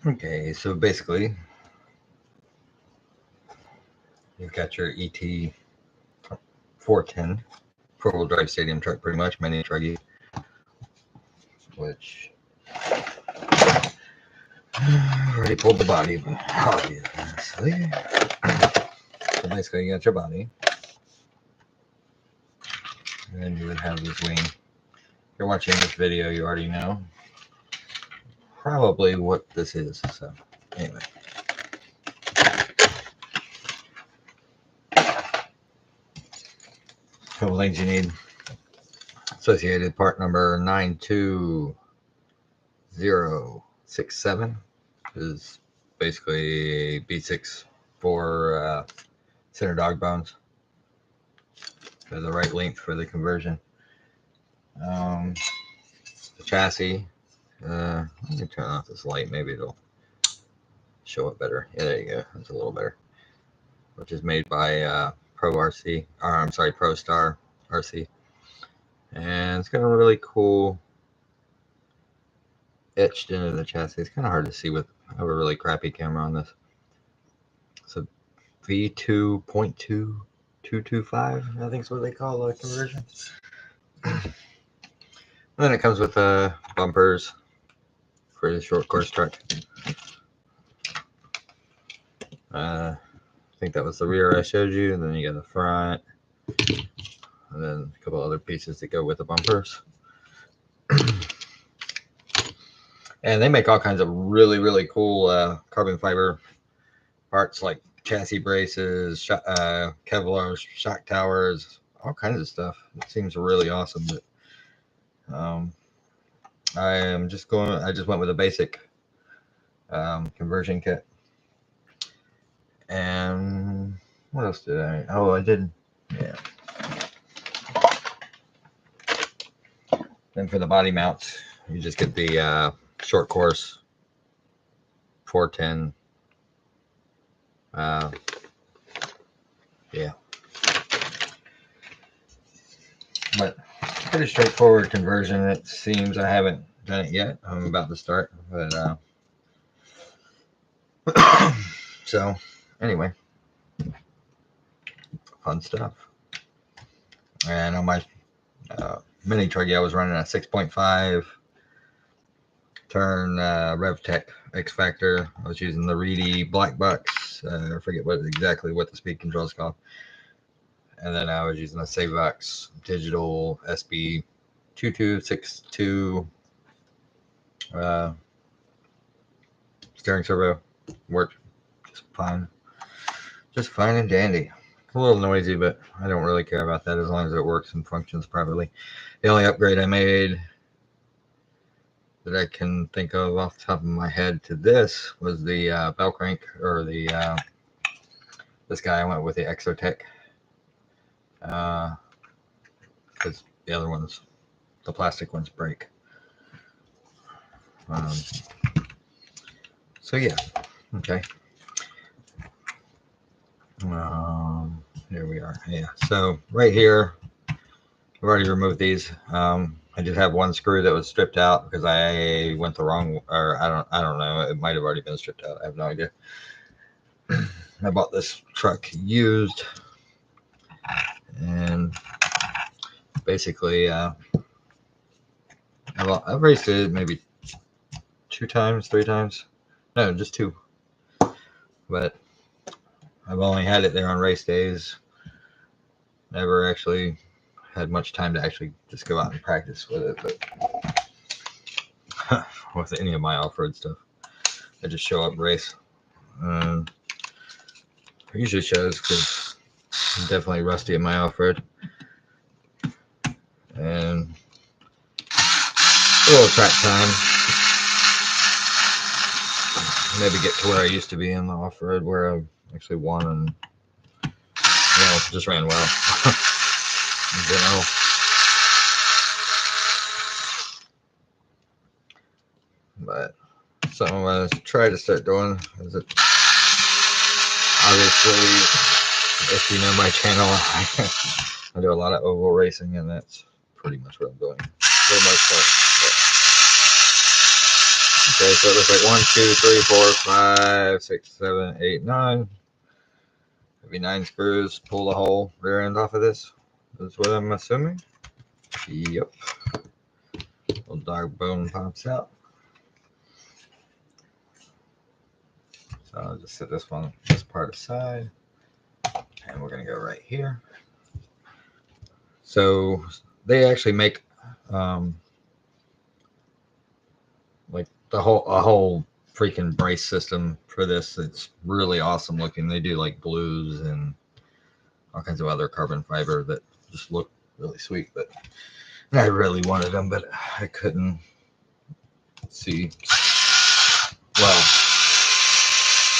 Okay, so basically, you've got your ET410 four-wheel drive stadium truck, pretty much, mini truggy, which already pulled the body, but obviously. So basically, you got your body, and then you would have this wing. If you're watching this video, you already know probably what this is. So anyway. Couple things you need. Associated part number 92067 is basically B6 for center dog bones. They're the right length for the conversion. The chassis, let me turn off this light, maybe it'll show it better. Yeah, there you go, that's a little better. Which is made by PROSTAR RC. And it's got a really cool etched into the chassis. It's kind of hard to see with, I have a really crappy camera on this. So V2.2225, I think is what they call the conversion. And then it comes with bumpers for the short course truck. I think that was the rear I showed you, and then you got the front, and then a couple other pieces that go with the bumpers. And they make all kinds of really, really cool carbon fiber parts, like chassis braces, Kevlar shock towers, all kinds of stuff. It seems really awesome. But I just went with a basic conversion kit. And what else did I? Oh, I did. Yeah. Then for the body mounts, you just get the short course 410. Yeah. But pretty straightforward conversion, it seems. I haven't done it yet. I'm about to start. But so anyway, fun stuff. And on my mini truggy, I was running a 6.5 turn RevTech X Factor. I was using the Reedy Black Bucks. I forget exactly what the speed control is called. And then I was using a Savox digital SB 2262 steering servo. Worked just fine and dandy. A little noisy, but I don't really care about that as long as it works and functions properly. The only upgrade I made that I can think of off the top of my head to this was the bell crank, or the this guy. I went with the Exotech because the other ones, the plastic ones, break. So yeah, okay. Here we are. Yeah. So right here, I've already removed these. I did have one screw that was stripped out because I went the wrong, or I don't know. It might have already been stripped out. I have no idea. I bought this truck used, and basically, I've raced it maybe 2 times, 3 times. No, just 2. But I've only had it there on race days. Never actually had much time to actually just go out and practice with it, but with any of my off-road stuff, I just show up, race. It usually shows because I'm definitely rusty in my off-road, and a little track time. Maybe get to where I used to be in the off-road, where I actually won and just ran well in general. But something I'm going to try to start doing is it, obviously, if you know my channel, I do a lot of oval racing, and that's pretty much what I'm doing for the most part. Okay, so it looks like 1, 2, 3, 4, 5, 6, 7, 8, 9. Maybe 9 screws. Pull the whole rear end off of this. That's what I'm assuming. Yep. Little dog bone pops out. So I'll just set this part aside, and we're gonna go right here. So they actually make like a whole freaking brace system for this. It's really awesome looking. They do like blues and all kinds of other carbon fiber that just look really sweet. But I really wanted them, but I couldn't see. Well,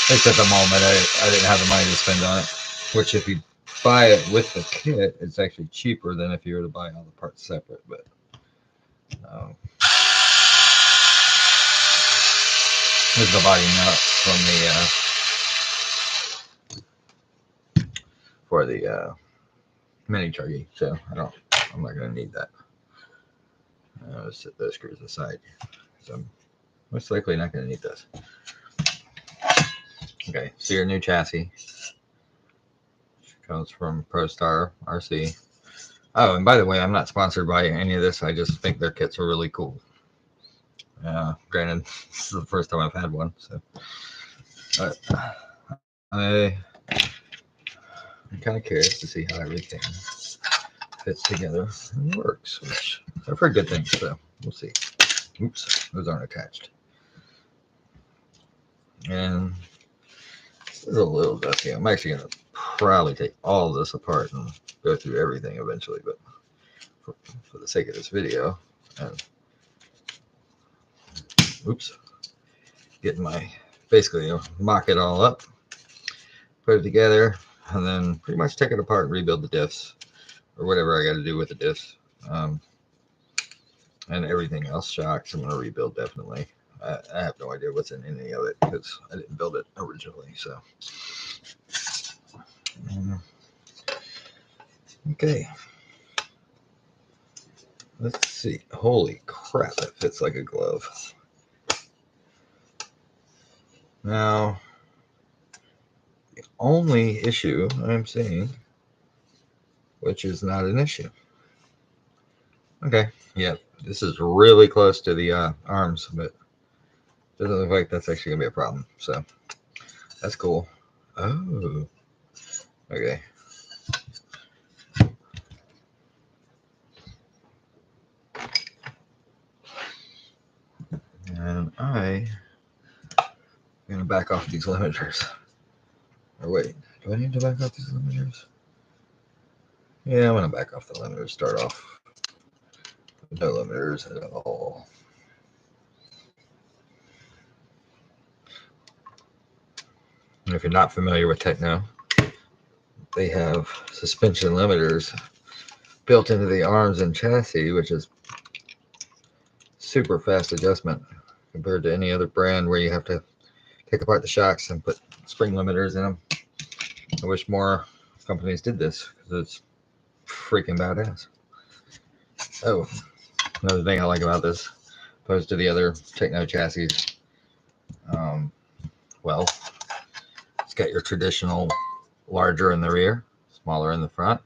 at least at the moment, I didn't have the money to spend on it. Which, if you buy it with the kit, it's actually cheaper than if you were to buy all the parts separate. But here's the body nut from for the mini truggy. So I'm not gonna need that. I'll set those screws aside. So I'm most likely not gonna need this. Okay, so your new chassis comes from PROSTAR RC. Oh, and by the way, I'm not sponsored by any of this. I just think their kits are really cool. Granted, this is the first time I've had one, so but I'm kind of curious to see how everything fits together and works, which I've heard good things, so we'll see. Oops, those aren't attached. And this is a little dusty. I'm actually going to probably take all of this apart and go through everything eventually, but for the sake of this video, and basically mock it all up, put it together, and then pretty much take it apart and rebuild the diffs, or whatever I got to do with the diffs. And everything else, shocks, I'm going to rebuild definitely. I have no idea what's in any of it because I didn't build it originally. So, okay. Let's see. Holy crap, that fits like a glove. Now, the only issue I'm seeing, which is not an issue. Okay, yeah, this is really close to the arms, but it doesn't look like that's actually going to be a problem. So, that's cool. Oh, okay. And I'm going to back off these limiters. Or wait, do I need to back off these limiters? Yeah, I'm going to back off the limiters. Start off with no limiters at all. And if you're not familiar with Tekno, they have suspension limiters built into the arms and chassis, which is super fast adjustment compared to any other brand where you have to take apart the shocks and put spring limiters in them. I wish more companies did this because it's freaking badass. Oh, another thing I like about this, opposed to the other Tekno chassis, well, it's got your traditional larger in the rear, smaller in the front.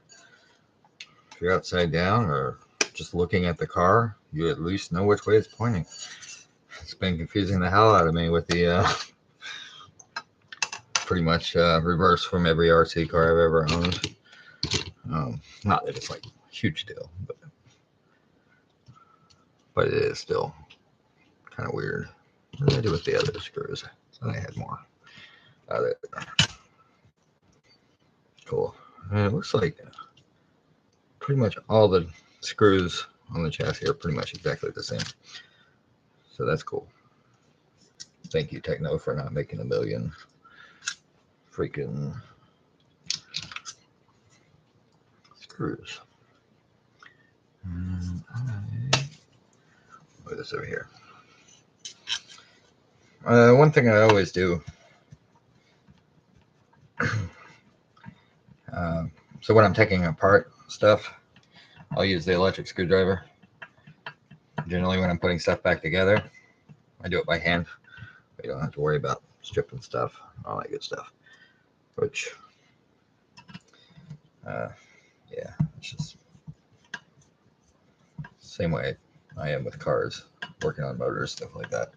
If you're upside down or just looking at the car, you at least know which way it's pointing. It's been confusing the hell out of me with the pretty much reverse from every RC car I've ever owned. Not that it's like a huge deal, but it is still kind of weird. What did I do with the other screws? I had more out of it. Cool. And it looks like pretty much all the screws on the chassis are pretty much exactly the same. So that's cool. Thank you, Tekno, for not making a million freaking screws. Put this over here. One thing I always do. So when I'm taking apart stuff, I'll use the electric screwdriver. Generally, when I'm putting stuff back together, I do it by hand. You don't have to worry about stripping stuff, all that good stuff. Which, yeah, it's just same way I am with cars, working on motors, stuff like that.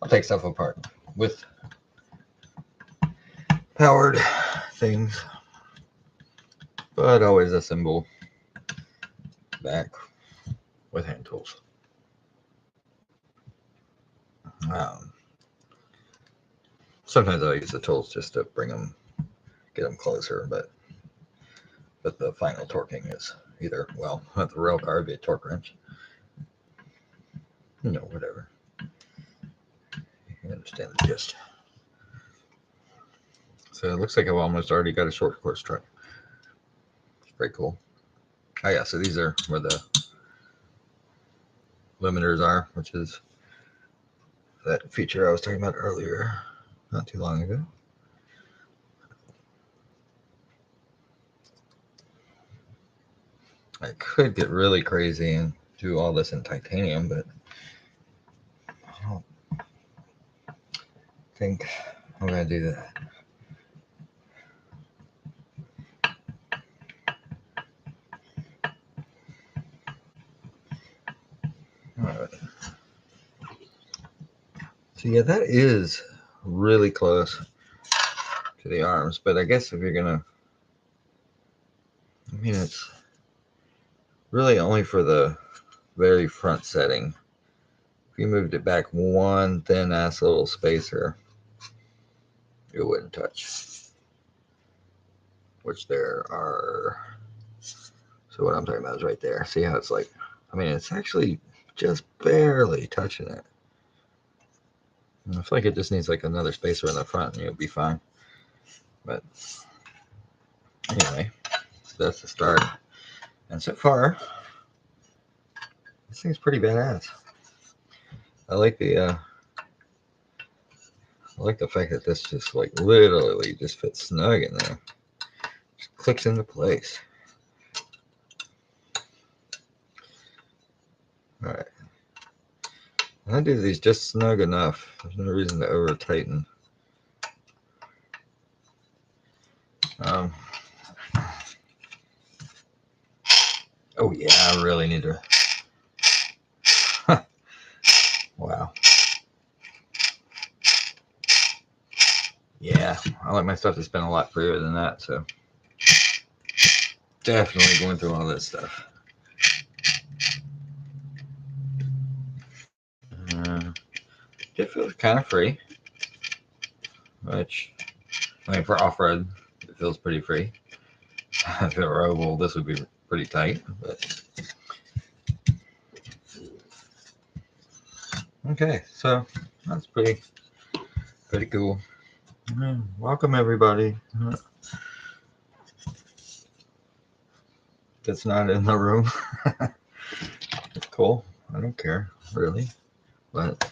I'll take stuff apart with powered things, but always assemble back with hand tools. Sometimes I'll use the tools just to bring them, get them closer, but the final torquing is either, well, with the rail car, it'd be a torque wrench. You know, whatever. You understand the gist. So it looks like I've almost already got a short course truck. It's pretty cool. Oh yeah, so these are where the limiters are, which is that feature I was talking about earlier, not too long ago. I could get really crazy and do all this in titanium, but I don't think I'm going to do that. All right. So yeah, that is really close to the arms, but I guess if you're going to, I mean, it's really only for the very front setting. If you moved it back one thin ass little spacer, it wouldn't touch. Which there are. So what I'm talking about is right there. See how it's like, I mean, it's actually just barely touching it. And I feel like it just needs like another spacer in the front and you'll be fine. But anyway, that's the start. And so far, this thing's pretty badass. I like the fact that this just like literally just fits snug in there. Just clicks into place. All right. And I do these just snug enough. There's no reason to over tighten. Oh yeah, I really need to. Wow. Yeah, I like my stuff to spin a lot freer than that, so definitely going through all this stuff. It feels kind of free, which, I mean, for off-road, it feels pretty free. If it were oval, this would be pretty tight, but okay, so that's pretty cool. Welcome everybody. That's not in the room. Cool. I don't care really, but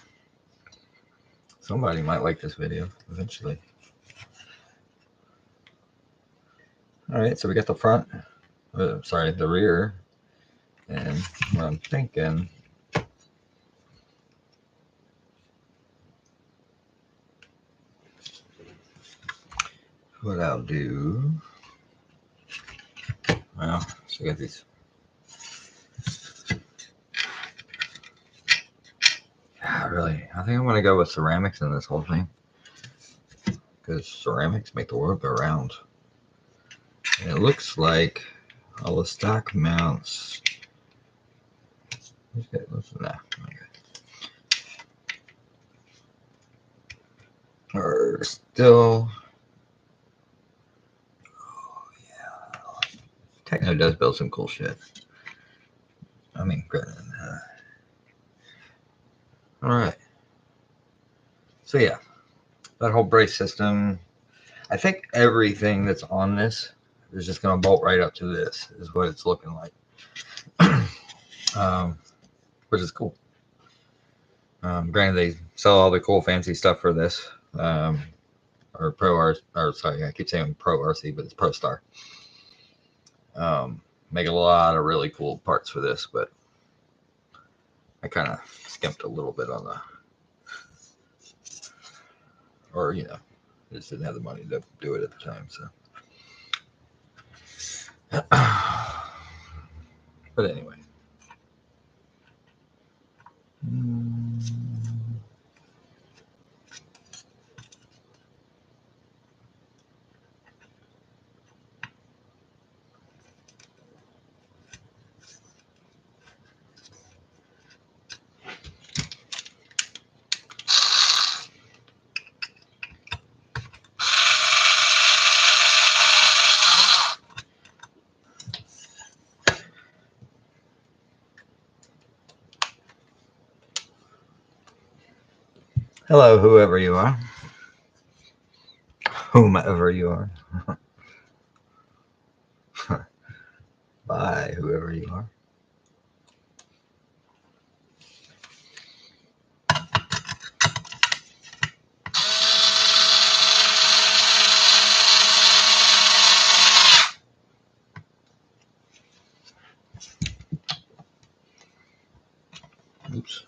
Somebody might like this video eventually. All right, so we got the front, sorry, the rear, and what I'm thinking, what I'll do, well, so we got these. Really, I think I'm gonna go with ceramics in this whole thing, because ceramics make the world go round. And it looks like all the stock mounts. Nah, are still. Oh yeah, Tekno does build some cool shit. I mean, all right. So yeah, that whole brace system. I think everything that's on this is just going to bolt right up to this. Is what it's looking like, which is cool. Granted, they sell all the cool fancy stuff for this, or Pro R, or sorry, I keep saying Pro RC, but it's PROSTAR. Make a lot of really cool parts for this, but I kind of skimped a little bit on the, or you know, just didn't have the money to do it at the time. So, but anyway. Hello, whoever you are. Whomever you are. Bye, whoever you are. Oops.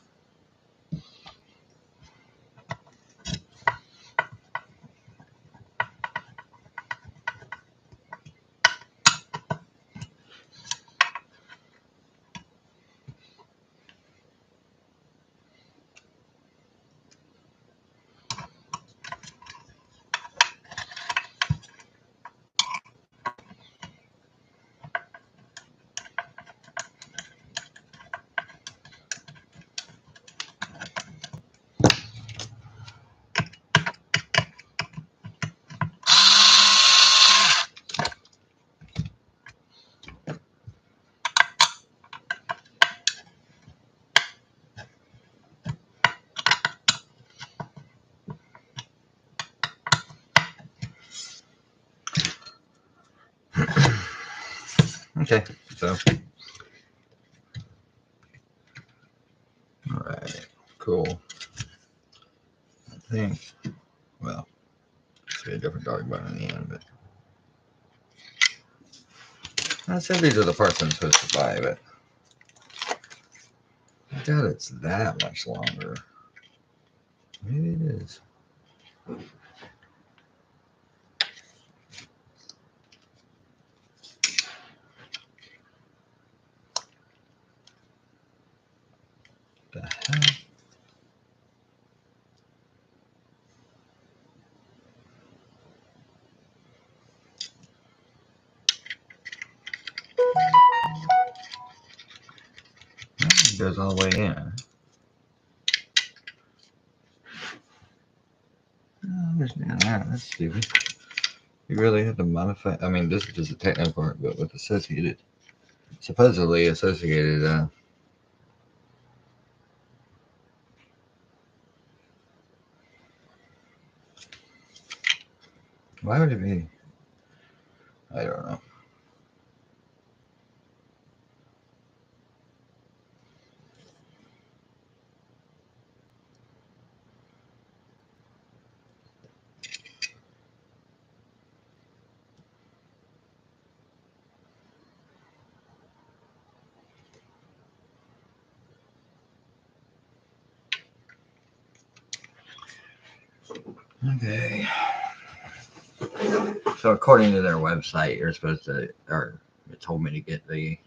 Okay, so all right, cool. I think, well, see a different dog bone in the end, but I said these are the parts I'm supposed to buy, but I doubt it's that much longer. Maybe it is. The hell? It goes all the way in. I understand that. That's stupid. You really have to modify. I mean, this is just a technical part, but with associated, supposedly associated. Why would it be? I don't know. Okay. So according to their website, you're supposed to, or it told me to get the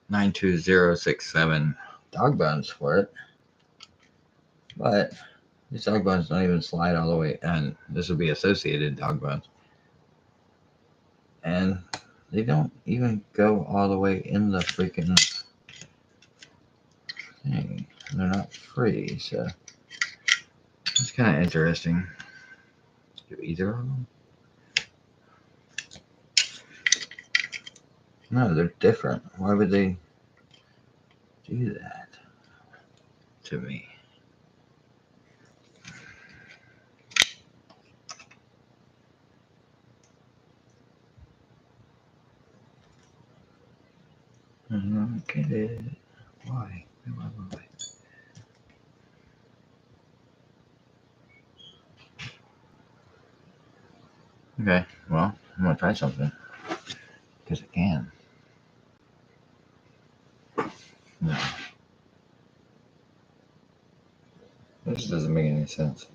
92067 dog bones for it. But these dog bones don't even slide all the way, and this would be associated dog bones. And they don't even go all the way in the freaking thing. They're not free, so it's kind of interesting. Do either of them? No, they're different. Why would they do that to me? I don't get it. Why? Why? Okay, well, I'm gonna try something. Because I can. No. This doesn't make any sense.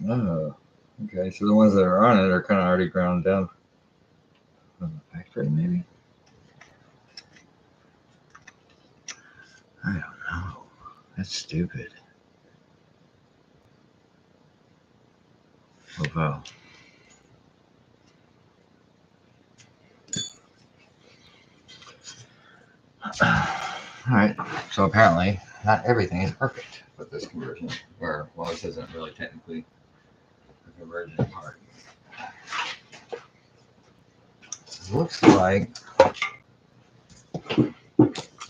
Oh, okay. So the ones that are on it are kind of already ground down from the factory, maybe? I don't know. That's stupid. Oh, wow. Alright, so apparently not everything is perfect with this conversion. Or, well, this isn't really technically a conversion part. It looks like I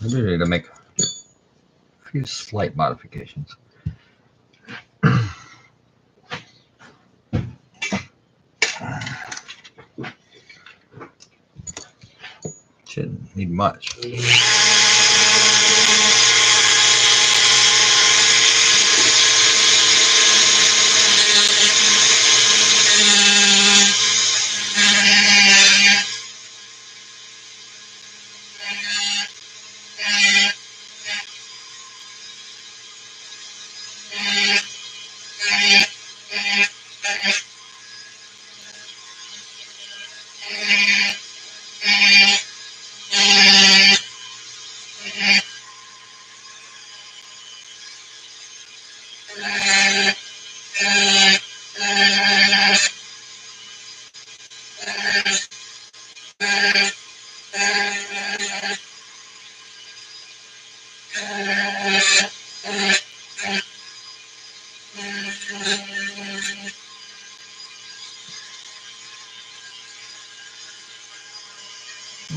need to make a few slight modifications. Shouldn't need much.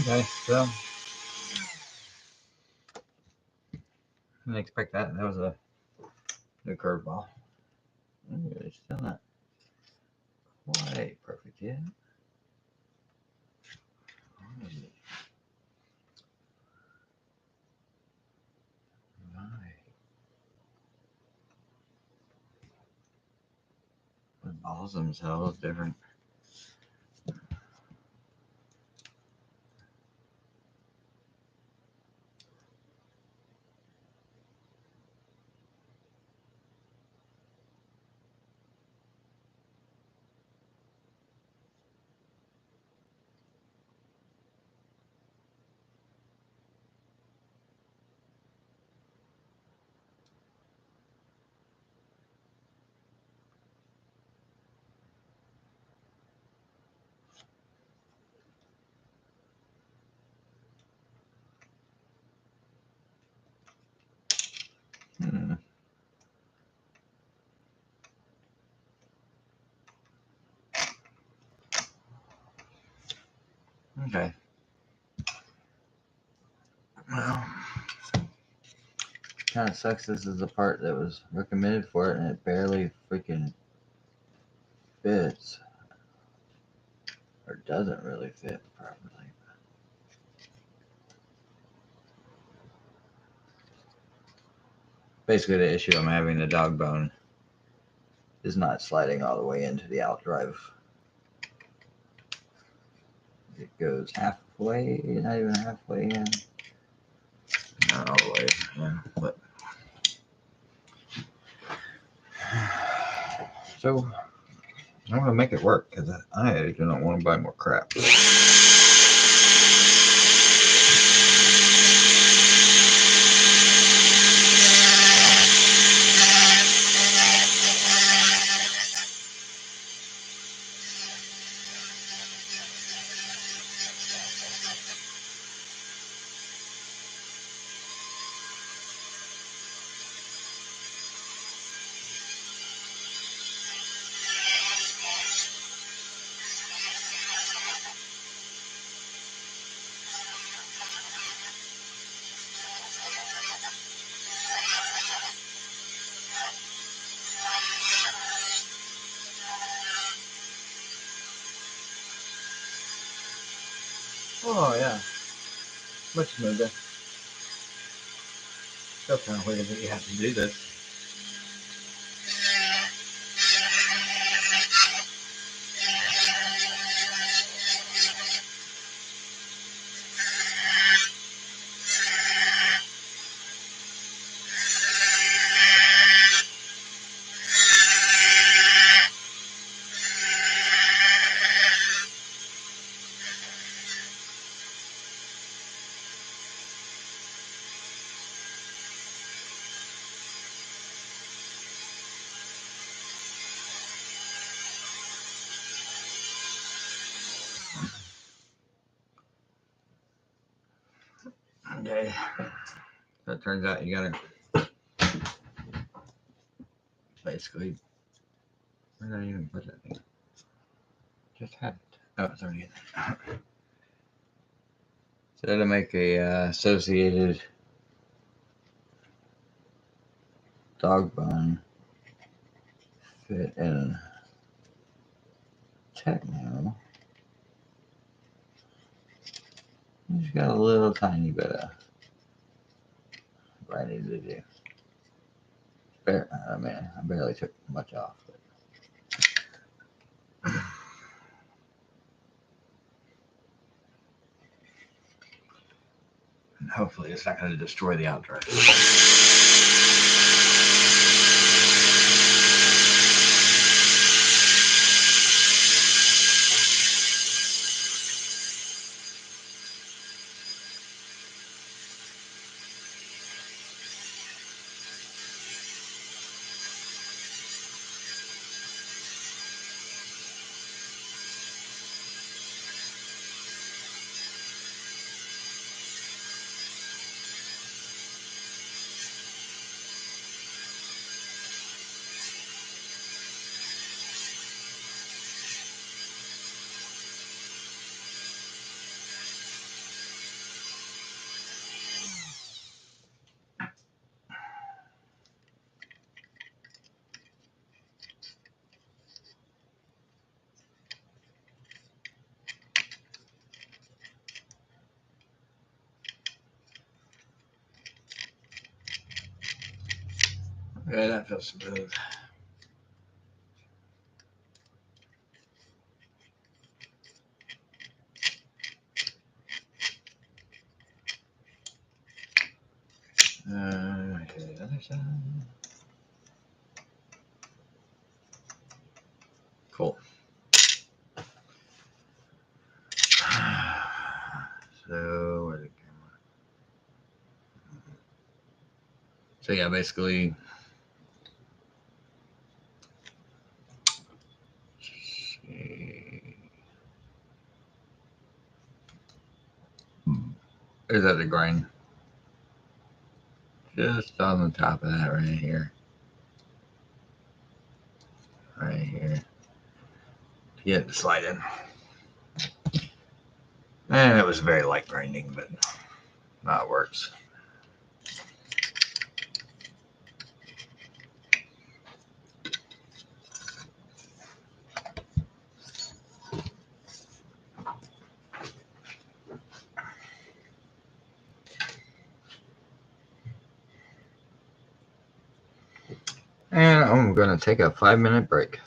Okay, so I didn't expect that. That was a new curveball. It's still not quite perfect yet. The balls themselves different. Okay. Well, kind of sucks. This is the part that was recommended for it, and it barely freaking fits, or doesn't really fit properly. Basically, the issue I'm having, the dog bone is not sliding all the way into the outdrive. It goes halfway, not even halfway in. Not all the way, yeah, but so I'm gonna make it work because I do not want to buy more crap. Oh yeah, much smoother. Still kind of weird that you have to do this. Okay, so it turns out you gotta basically. Where did I even put that thing? Just had it. Oh, it's already in there. So to make a associated dog bone fit in Tekno, you just got a little tiny bit of what I needed to do. Man, I barely took much off. But. And hopefully it's not going to destroy the outdrive. Yeah, that feels smooth. Okay, the other side. Cool. So, where's the camera? So yeah, basically, there's that the grind. Just on the top of that right here. Right here. To get it to slide in. And it was very light grinding, but now it works. And I'm going to take a 5-minute break.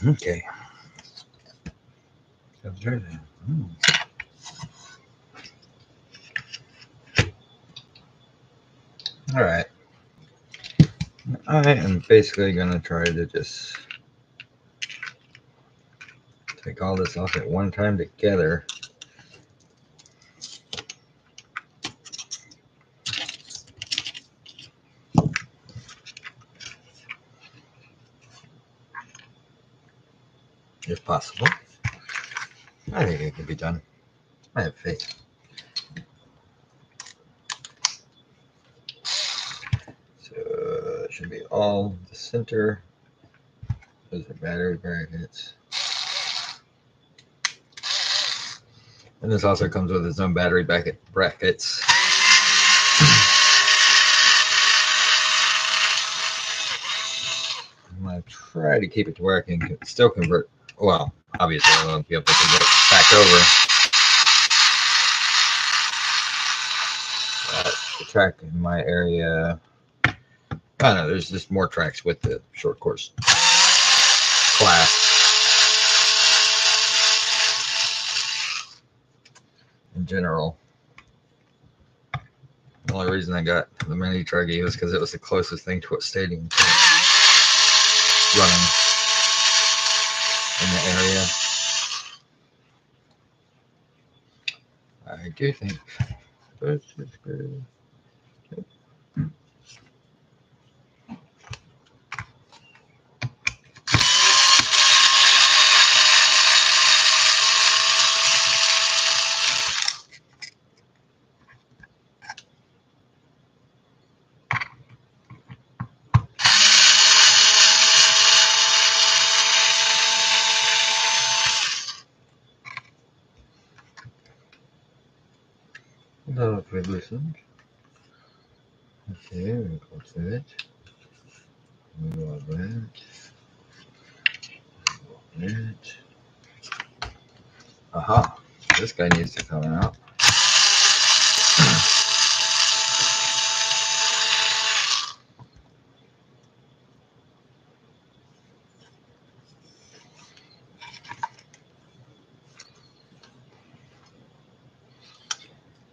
Okay. All right. I am basically going to try to just take all this off at one time together. If possible. I think it can be done. I have faith. So it should be all the center. Those are battery brackets. And this also comes with its own battery brackets. I'm going to try to keep it to where I can still convert. Well, obviously I won't be able to convert back over. The track in my area, I don't know, there's just more tracks with the short course class. In general. The only reason I got the mini truggy was because it was the closest thing to a stadium running in the area. I do think this is good. No, if we listen. Okay, we close that. We go that. Aha, this guy needs to come out.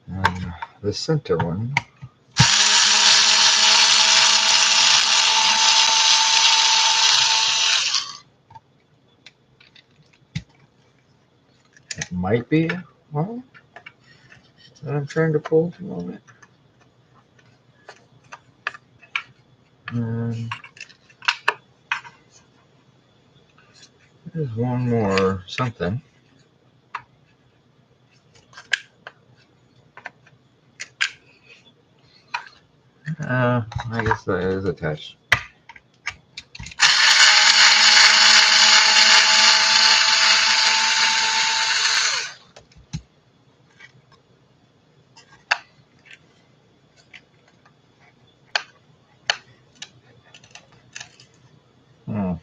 And the center one. It might be one that I'm trying to pull at the moment. There's one more something. I guess that is attached. Oh.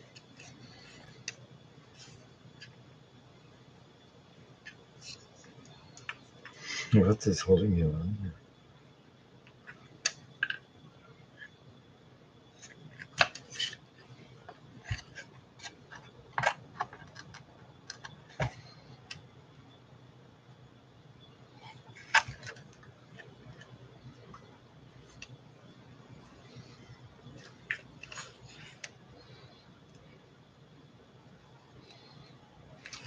What is holding you on here?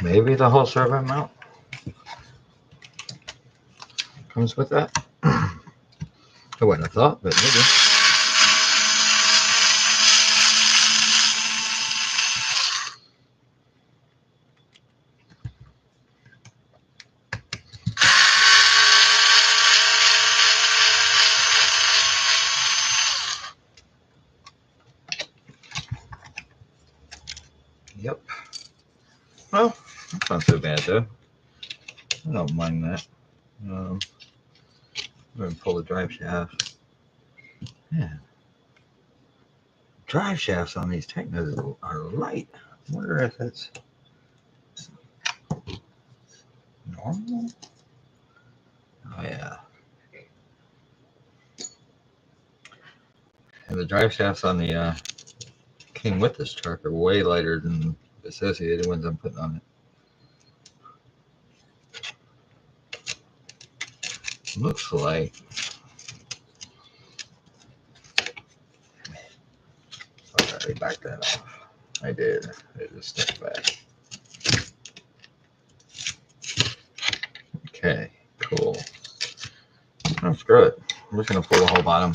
Maybe the whole servo mount comes with that. I wouldn't have thought, but maybe. Yep. Well, that's not so bad though. I don't mind that. I'm going to pull the drive shaft. Yeah. Drive shafts on these Teknos are light. I wonder if that's normal. Oh yeah. And the drive shafts on the came with this truck are way lighter than associated ones I'm putting on it. Looks like I backed that off. I did. It just stuck back. Okay, cool. Oh, screw it. I'm just gonna pull the whole bottom,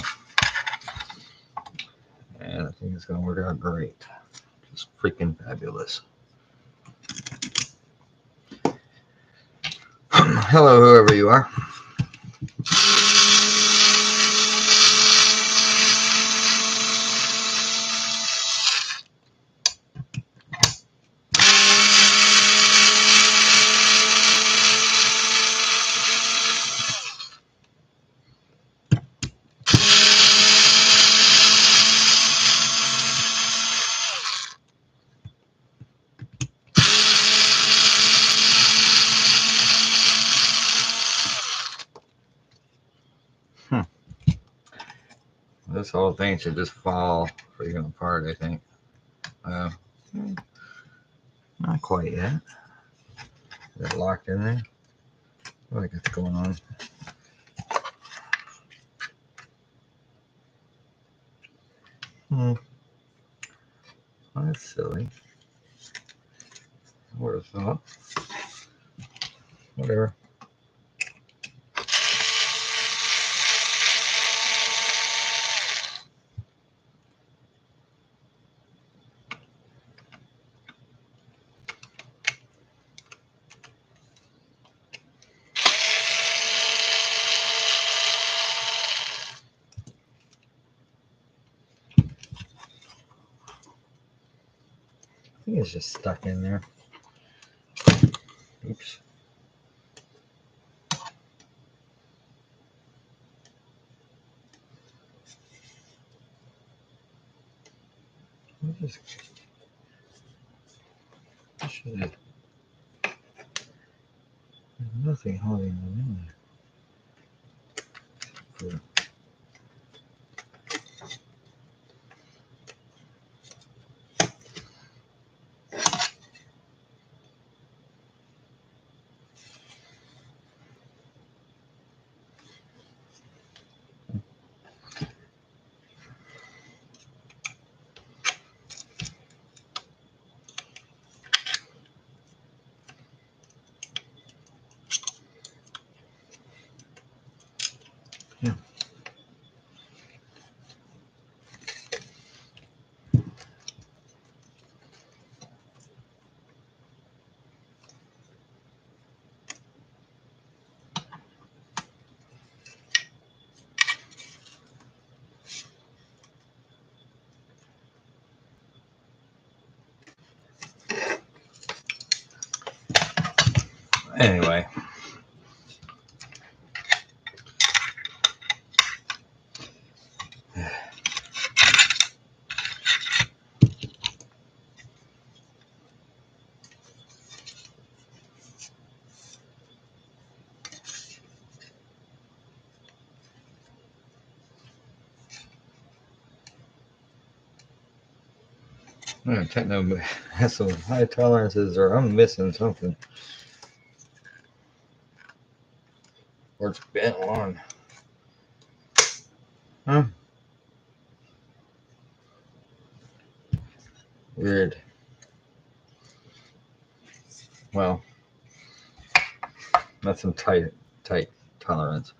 and I think it's gonna work out great. Just freaking fabulous. Hello, whoever you are. This whole thing should just fall freaking apart, I think. Not quite yet. Is it locked in there? What do I got going on? Oh, that's silly. I would have thought. Whatever. I think it's just stuck in there. Oops. There's nothing holding them in there. Cool. Yeah. Anyway. Tekno has some high tolerances, or I'm missing something. Or it's bent on. Huh? Weird. Well, that's some tight tolerance.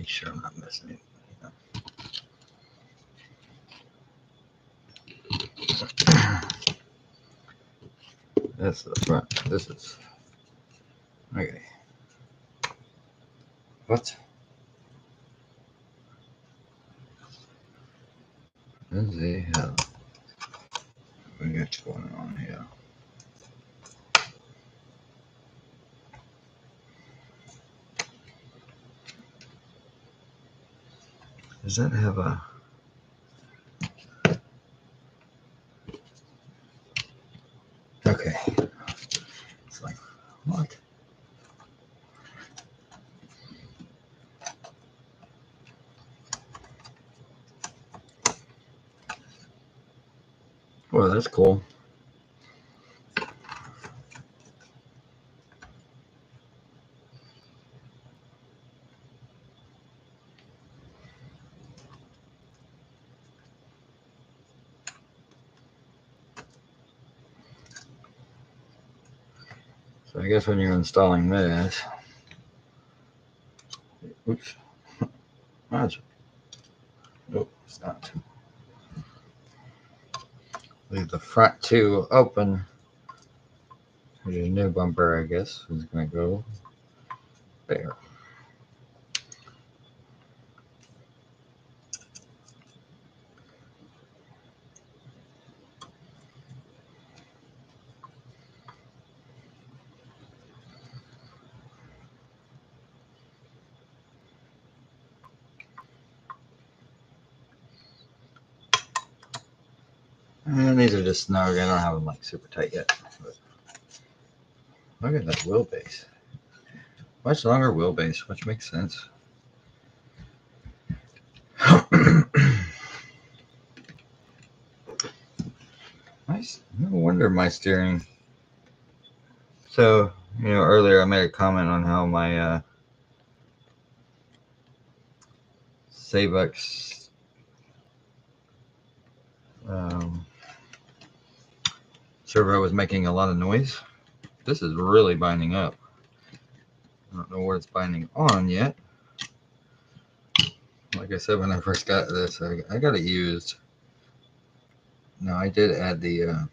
make sure I'm not missing it. That's the front. This is okay. What? What the hell? We got going on here. Does that have a? Okay. It's like, what? Well, that's cool. So I guess when you're installing this, oops, imagine. Oh, it's not. Leave the front two open. Your new bumper, I guess, is going to go there. And these are just snug. I don't have them like super tight yet. But look at that wheelbase. Much longer wheelbase, which makes sense. Nice. No wonder my steering. So, earlier I made a comment on how my Savex servo was making a lot of noise. This is really binding up. I don't know what it's binding on yet. Like I said, when I first got this, I got it used. No, I did add the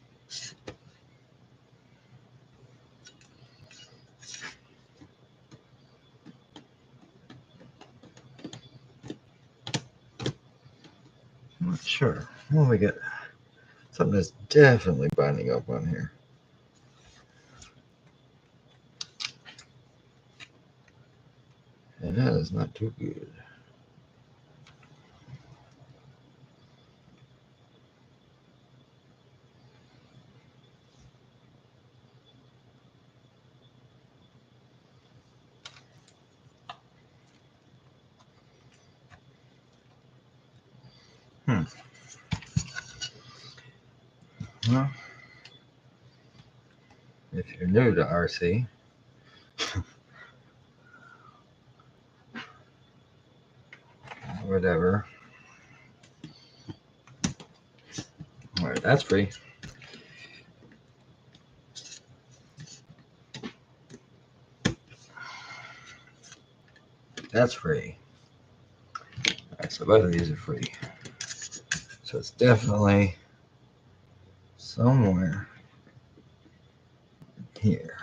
I'm not sure. Well, we get something that's definitely binding up on here. And that is not too good. Well, if you're new to RC, whatever. All right, that's free. That's free. All right, so both of these are free. So it's definitely somewhere here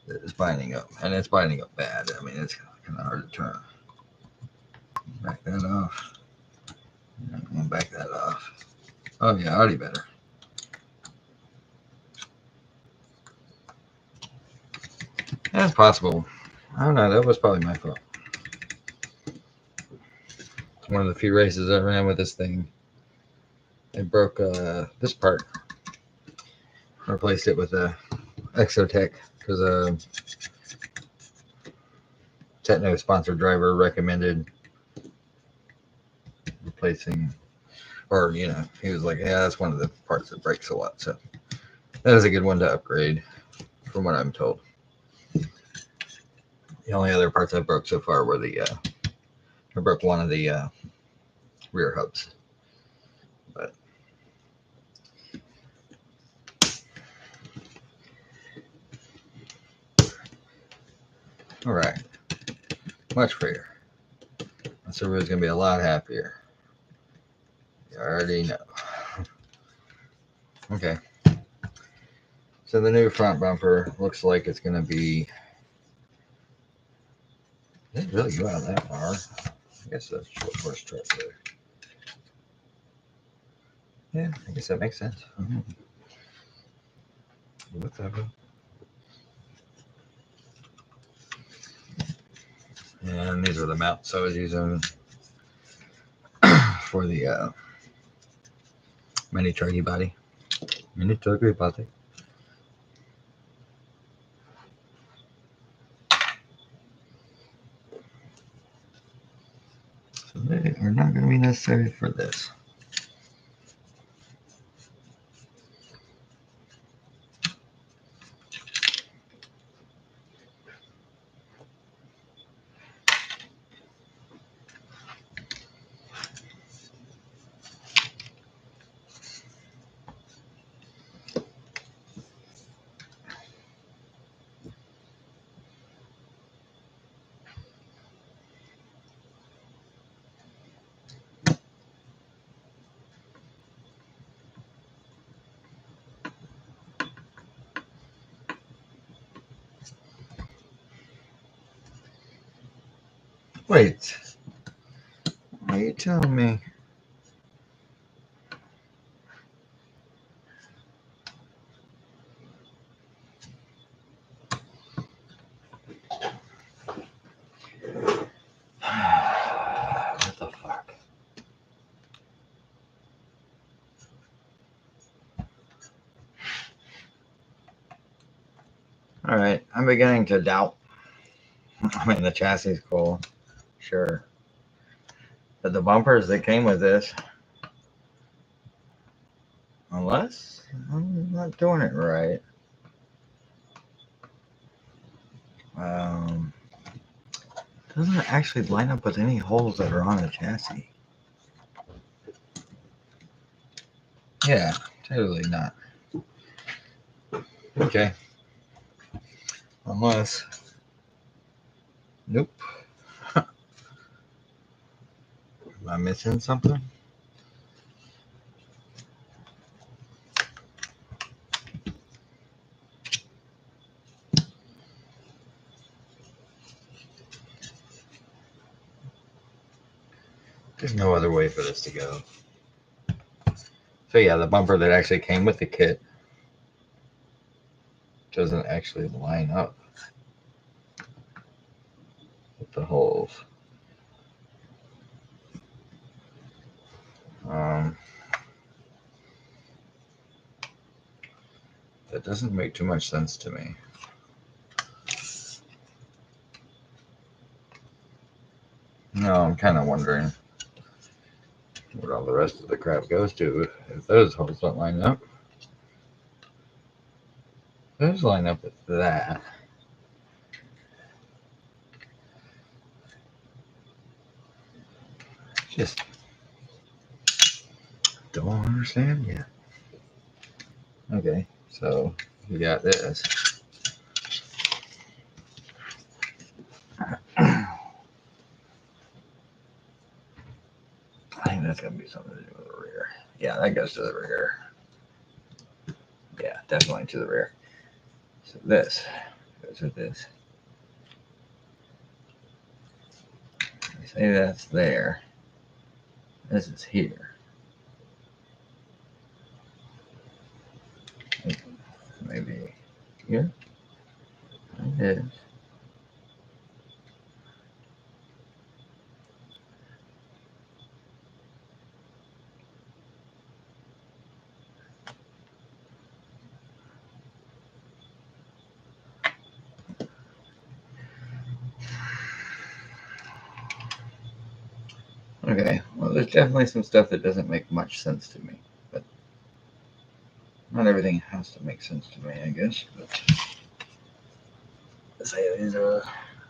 that is binding up, and it's binding up bad. I mean, it's kind of hard to turn. Back that off. I'm gonna back that off. Oh yeah, already better. That's possible. I don't know. That was probably my fault. It's one of the few races I ran with this thing. I broke this part. Replaced it with a Exotech because a Tekno sponsored driver recommended replacing, or he was like, yeah, that's one of the parts that breaks a lot. So that is a good one to upgrade, from what I'm told. The only other parts I broke so far were I broke one of the rear hubs. But all right, much freer. Subaru's gonna be a lot happier. You already know. Okay. So the new front bumper looks like it's gonna be. Didn't really go out that far. I guess that's short horse truck there. Yeah, I guess that makes sense. Whatever. And these are the mounts I was using for the mini truggy body. Mini truggy body. So they are not going to be necessary for this. Wait, are you telling me? What the fuck? Alright, I'm beginning to doubt. I mean, the chassis is cool, sure. But the bumpers that came with this, unless I'm not doing it right, doesn't actually line up with any holes that are on the chassis. Yeah, totally not. Okay. Unless. Nope. Am I missing something? There's no other way for this to go. So yeah, the bumper that actually came with the kit doesn't actually line up with the holes. That doesn't make too much sense to me. No, I'm kind of wondering what all the rest of the crap goes to if those holes don't line up. Those line up with that. Just don't understand yet. Okay, so we got this. I think that's gonna be something to do with the rear. Yeah, that goes to the rear. Yeah, definitely to the rear. So this goes with this. Say that's there. This is here. Maybe here. It is. Okay, well, there's definitely some stuff that doesn't make much sense to me, but not everything has to make sense to me, I guess. But let's say these are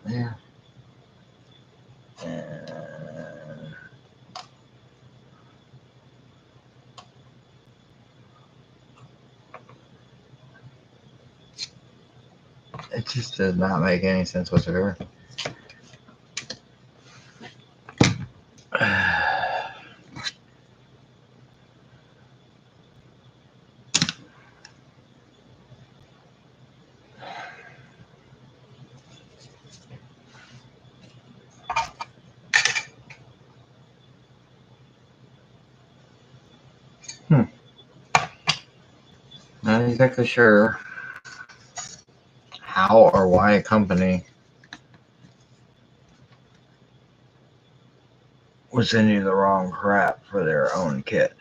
there. It just does not make any sense whatsoever. Not exactly sure how or why a company would send you the wrong crap for their own kit.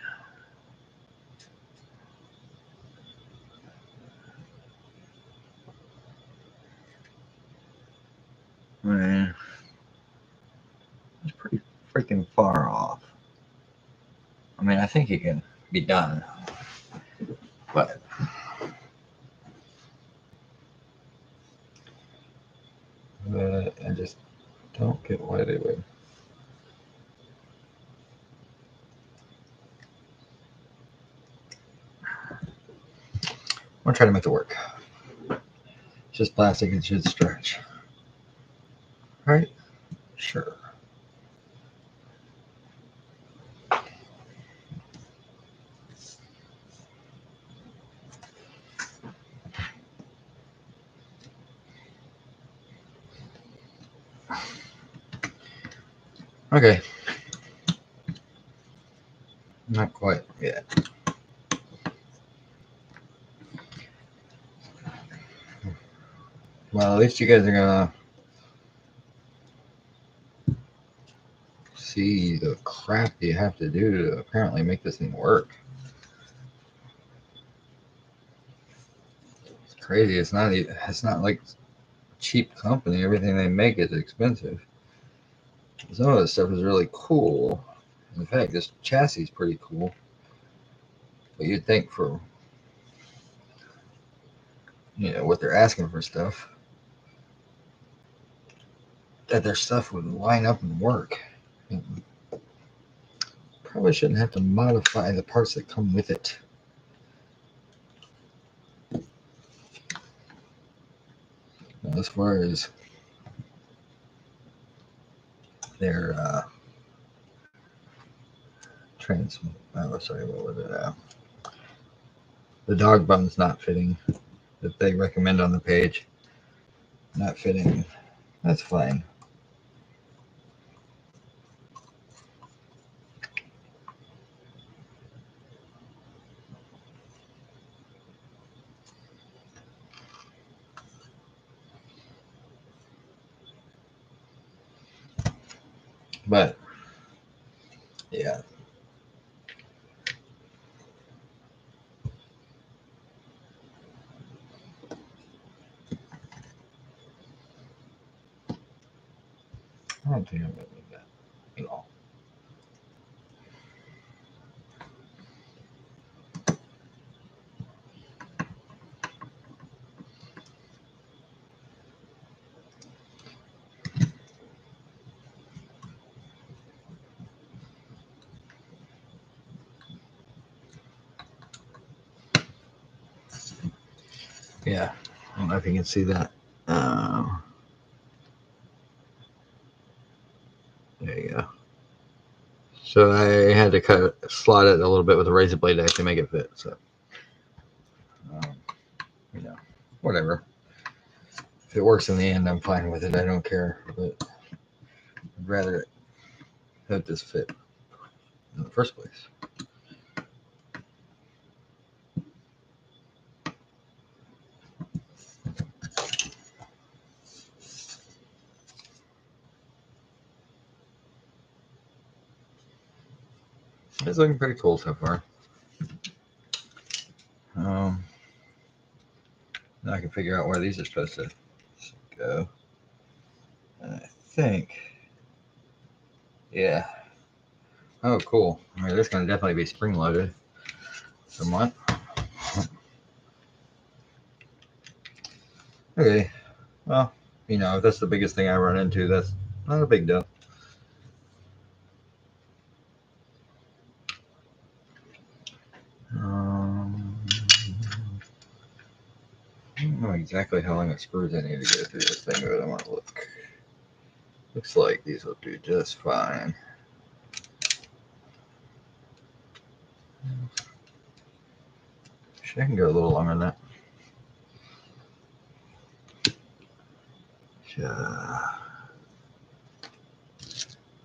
I mean, it's pretty freaking far off. I mean, I think it can be done, but I just don't get why they would. I'm gonna try to make it work. It's just plastic, it should stretch. Right? Sure. Okay. Not quite yet. Well, at least you guys are gonna see the crap you have to do to apparently make this thing work. It's crazy. It's not like a cheap company. Everything they make is expensive. Some of the stuff is really cool. In fact, this chassis is pretty cool. But you'd think for what they're asking for stuff, that their stuff would line up and work. Probably shouldn't have to modify the parts that come with it. Now, as far as their what was it? The dog bone's not fitting that they recommend on the page. Not fitting. That's fine. But yeah. I don't think I'm gonna need that at all. Yeah, I don't know if you can see that. There you go. So I had to slot it a little bit with a razor blade to actually make it fit. So, whatever. If it works in the end, I'm fine with it. I don't care. But I'd rather have this fit in the first place. It's looking pretty cool so far. Now I can figure out where these are supposed to go. And I think, yeah. Oh, cool. I mean, this can definitely be spring loaded somewhat. Okay. Well, if that's the biggest thing I run into, that's not a big deal. I don't know exactly how long the screws I need to go through this thing, but I want to look. Looks like these will do just fine. Actually, I can go a little longer than that.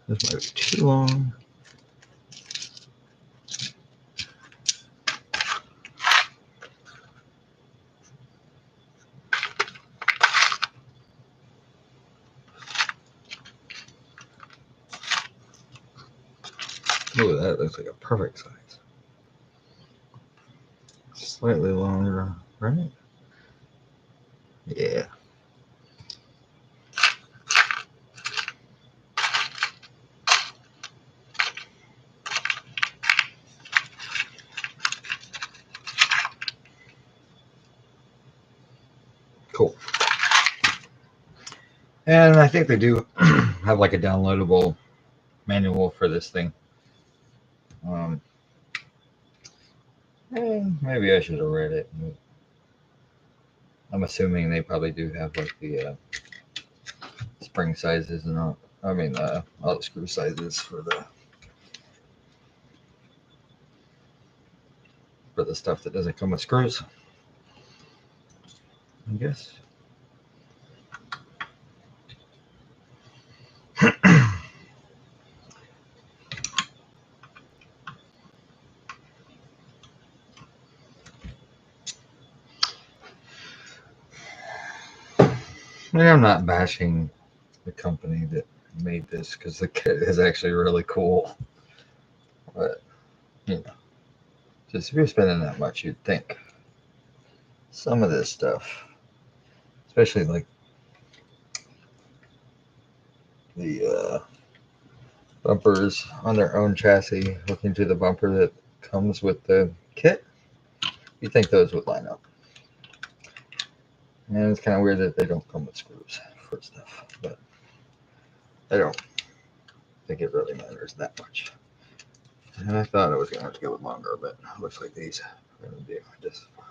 This might be too long. That looks like a perfect size. Slightly longer, right? Yeah. Cool. And I think they do have like a downloadable manual for this thing. Maybe I should have read it. I'm assuming they probably do have like the spring sizes and all. I mean, all the screw sizes for the stuff that doesn't come with screws. I guess. I'm not bashing the company that made this because the kit is actually really cool. But, just if you're spending that much, you'd think some of this stuff, especially like the bumpers on their own chassis, hooking to the bumper that comes with the kit, you think those would line up. And it's kind of weird that they don't come with screws for stuff, but I don't think it really matters that much. And I thought I was going to have to go with longer, but it looks like these are going to do just fine.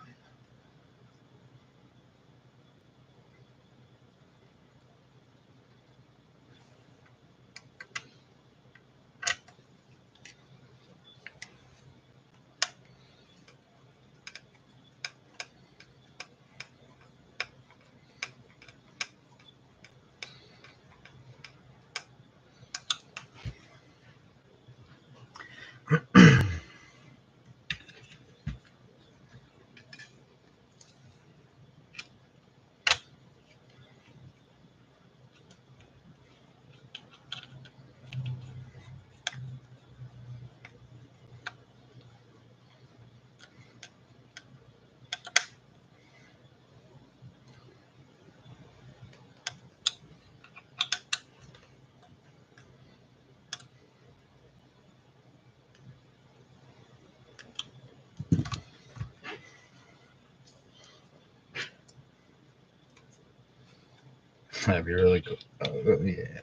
That'd be really cool. Oh, yeah.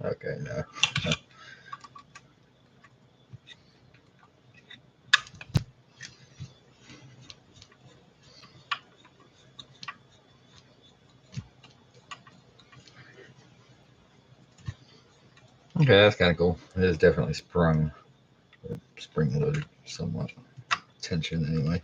Okay, no. Okay, that's kind of cool. It is definitely spring loaded somewhat. Tension anyway.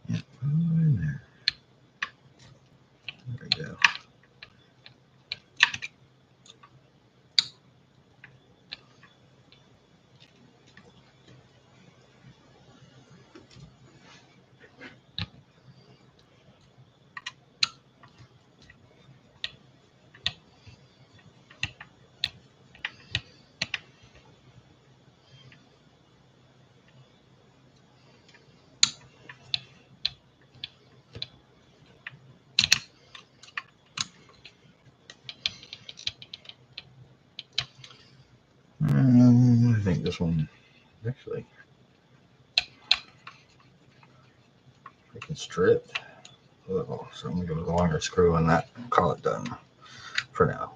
Yeah, in there. There we go. I think this one actually I can strip a little, so I'm gonna go with a longer screw on that. Call it done for now.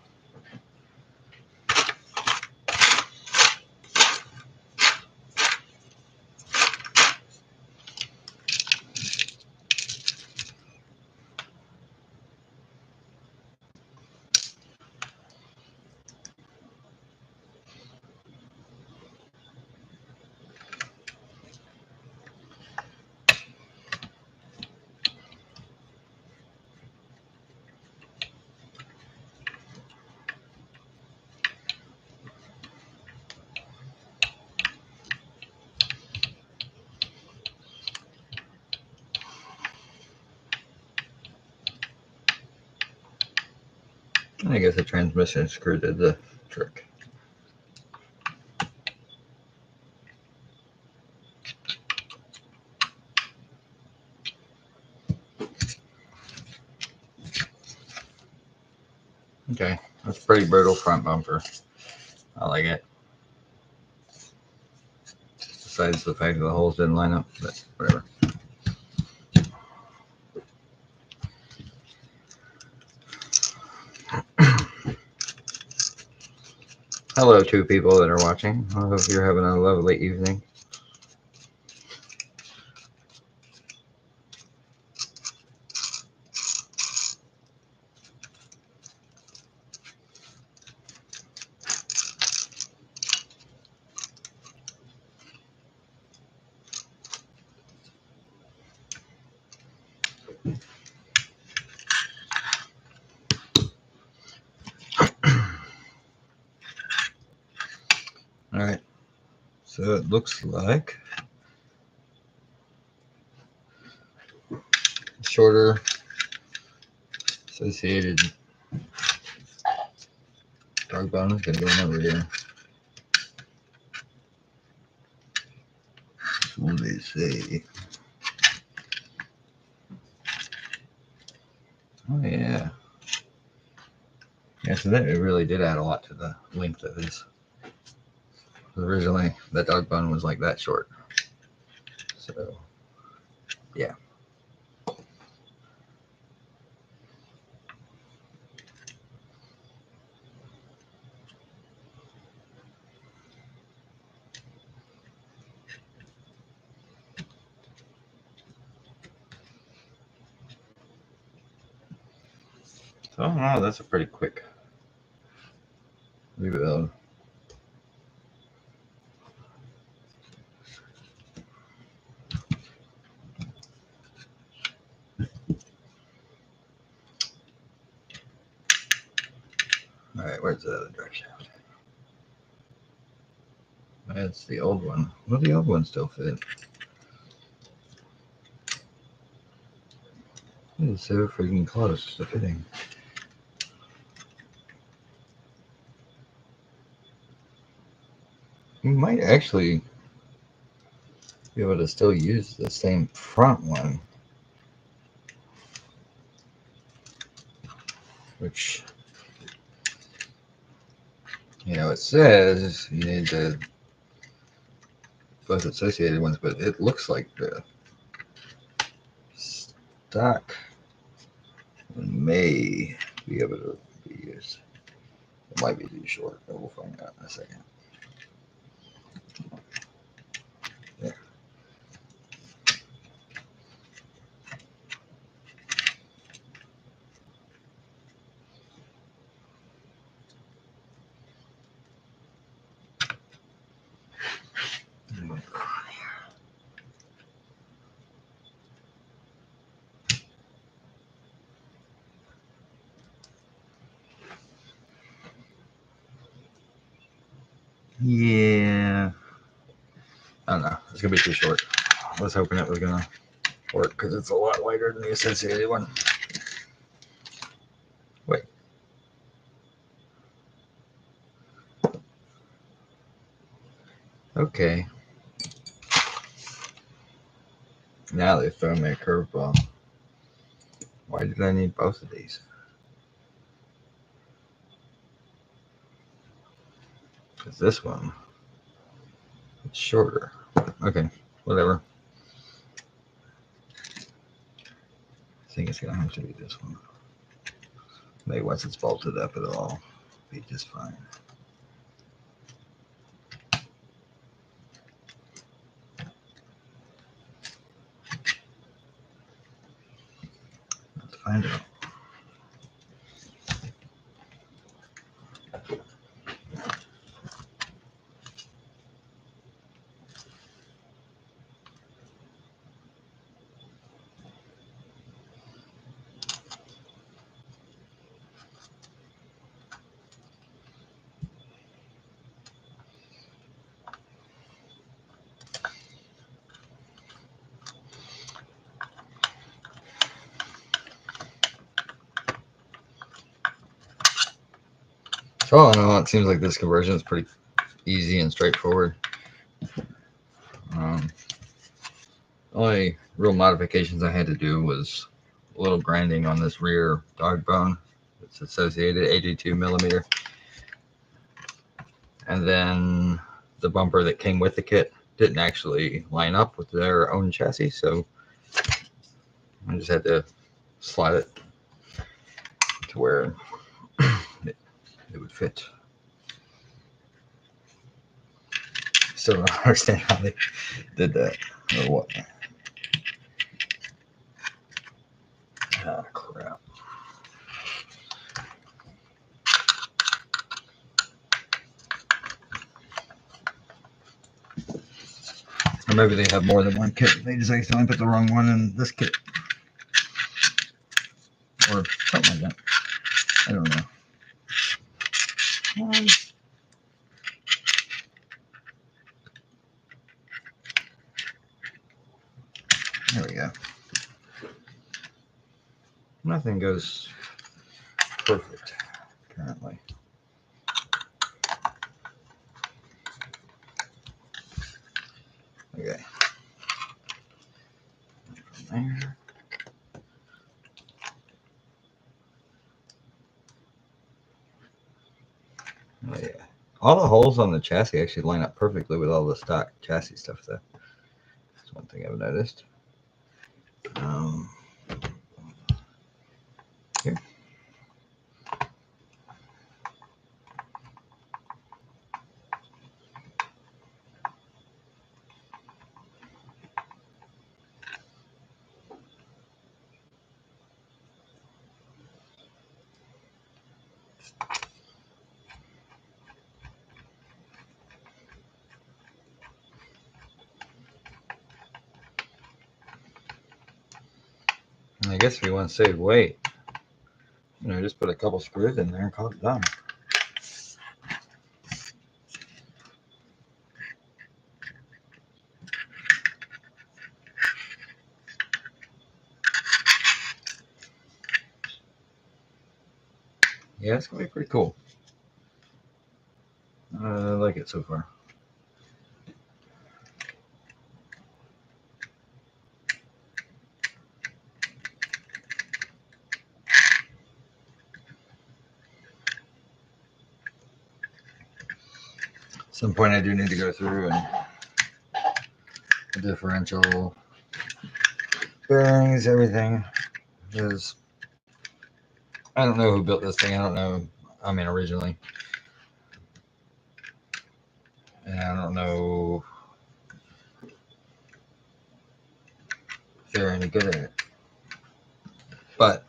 I guess the transmission screw did the trick. Okay, that's a pretty brutal front bumper. I like it. Besides the fact that the holes didn't line up, but whatever. Hello, two people that are watching. I hope you're having a lovely evening. All right, so it looks like shorter associated dog bone is going to go over here. What do they say? Oh yeah. Yeah, so that it really did add a lot to the length of this. Originally, that dog bone was like that short. So, yeah. So, oh, that's a pretty quick rebuild. All right, where's the other drive shaft? That's the old one. Well, the old one still fit. It is so freaking close to fitting. You might actually be able to still use the same front one, which, you know, it says you need the both associated ones, but it looks like the stock may be able to be used. It might be too short, but we'll find out in a second. There. Yeah. I don't know. It's going to be too short. I was hoping it was going to work because it's a lot wider than the associated one. Wait. Okay. Now they've thrown me a curveball. Why did I need both of these? Because this one is shorter. Okay, whatever. I think it's going to have to be this one. Maybe once it's bolted up, it'll all be just fine. Let's find out. So all in all, it seems like this conversion is pretty easy and straightforward. Only real modifications I had to do was a little grinding on this rear dog bone. It's associated 82 millimeter. And then the bumper that came with the kit didn't actually line up with their own chassis, so I just had to slide it to where it would fit. Still don't understand how they did that or what. Ah, crap. Or maybe they have more than one kit. They just accidentally put the wrong one in this kit. Or something like that. I don't know. There we go. Nothing goes perfect, apparently. Okay. From there. Oh, yeah. All the holes on the chassis actually line up perfectly with all the stock chassis stuff, though. That's one thing I've noticed. Here. I guess if you want to save weight, just put a couple screws in there and call it done. Yeah, it's gonna be pretty cool. I like it so far. At some point I do need to go through and the differential bearings, everything, because I don't know who built this thing. I don't know. I mean, originally. And I don't know if they're any good at it. But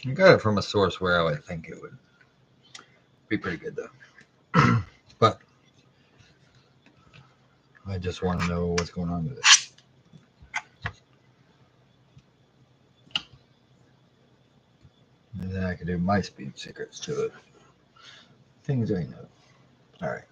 I got it from a source where I would think it would be pretty good, though. But I just want to know what's going on with it. And then I can do my speed secrets to it. Things I know. All right.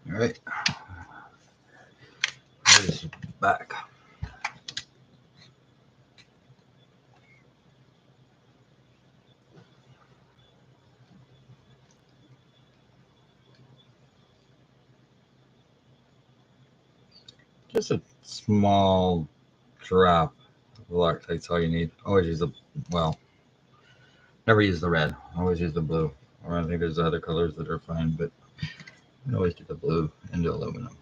All right, here's back. Just a small drop of Loctite's all you need. Always use the, well, never use the red. Always use the blue. Or I think there's other colors that are fine, but I always do the blue into aluminum.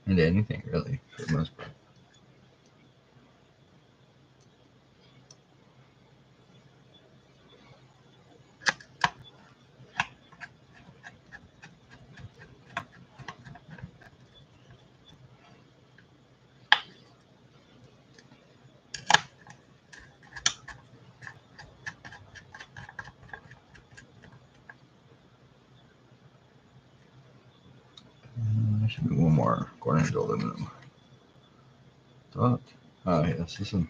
Into anything, really, for the most part. There should be one more going into aluminum. Thought. Oh, yeah, this is a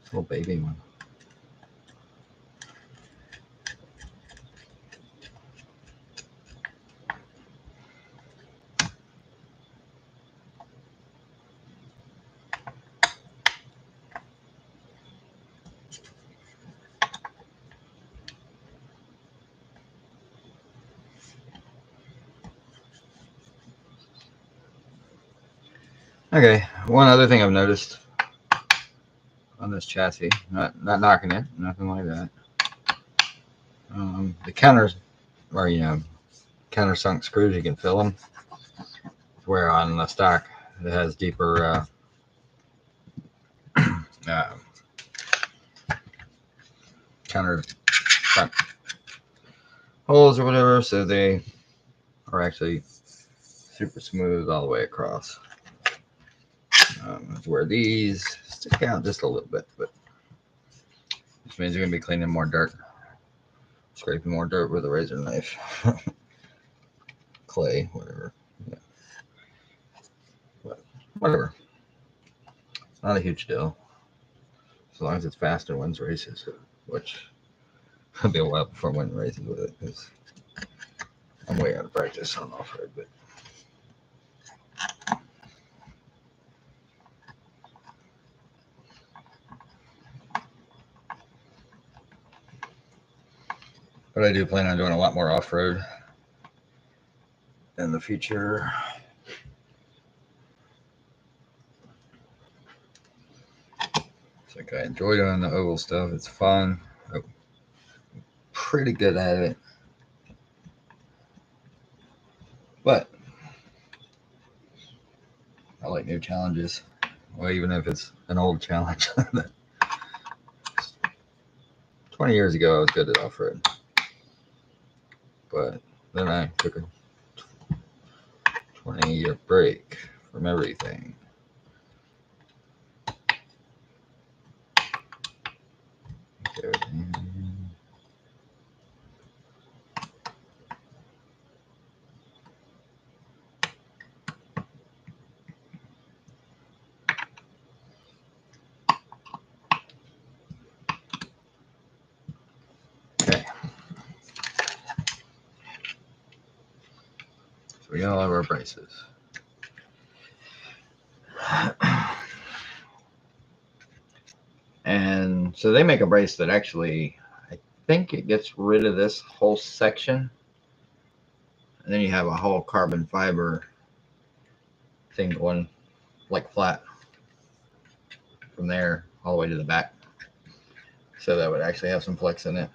little baby one. Okay, one other thing I've noticed on this chassis, not knocking it, nothing like that. The counters, or countersunk screws, you can fill them. Where on the stock it has deeper counter front holes or whatever, so they are actually super smooth all the way across. Where these stick out just a little bit, but which means you're gonna be cleaning more dirt, scraping more dirt with a razor knife, clay, whatever. Yeah. But whatever, not a huge deal as long as it's fast and wins races, which it'll be a while before I win races with it because I'm way out of practice on off-road. But I do plan on doing a lot more off-road in the future. It's like I enjoy doing the oval stuff. It's fun. I'm pretty good at it. But I like new challenges. Well, even if it's an old challenge. 20 years ago, I was good at off-road. But then I took a 20-year break from everything. Okay. So we got all of our braces. And so they make a brace that actually, I think it gets rid of this whole section. And then you have a whole carbon fiber thing going like flat from there all the way to the back. So that would actually have some flex in it.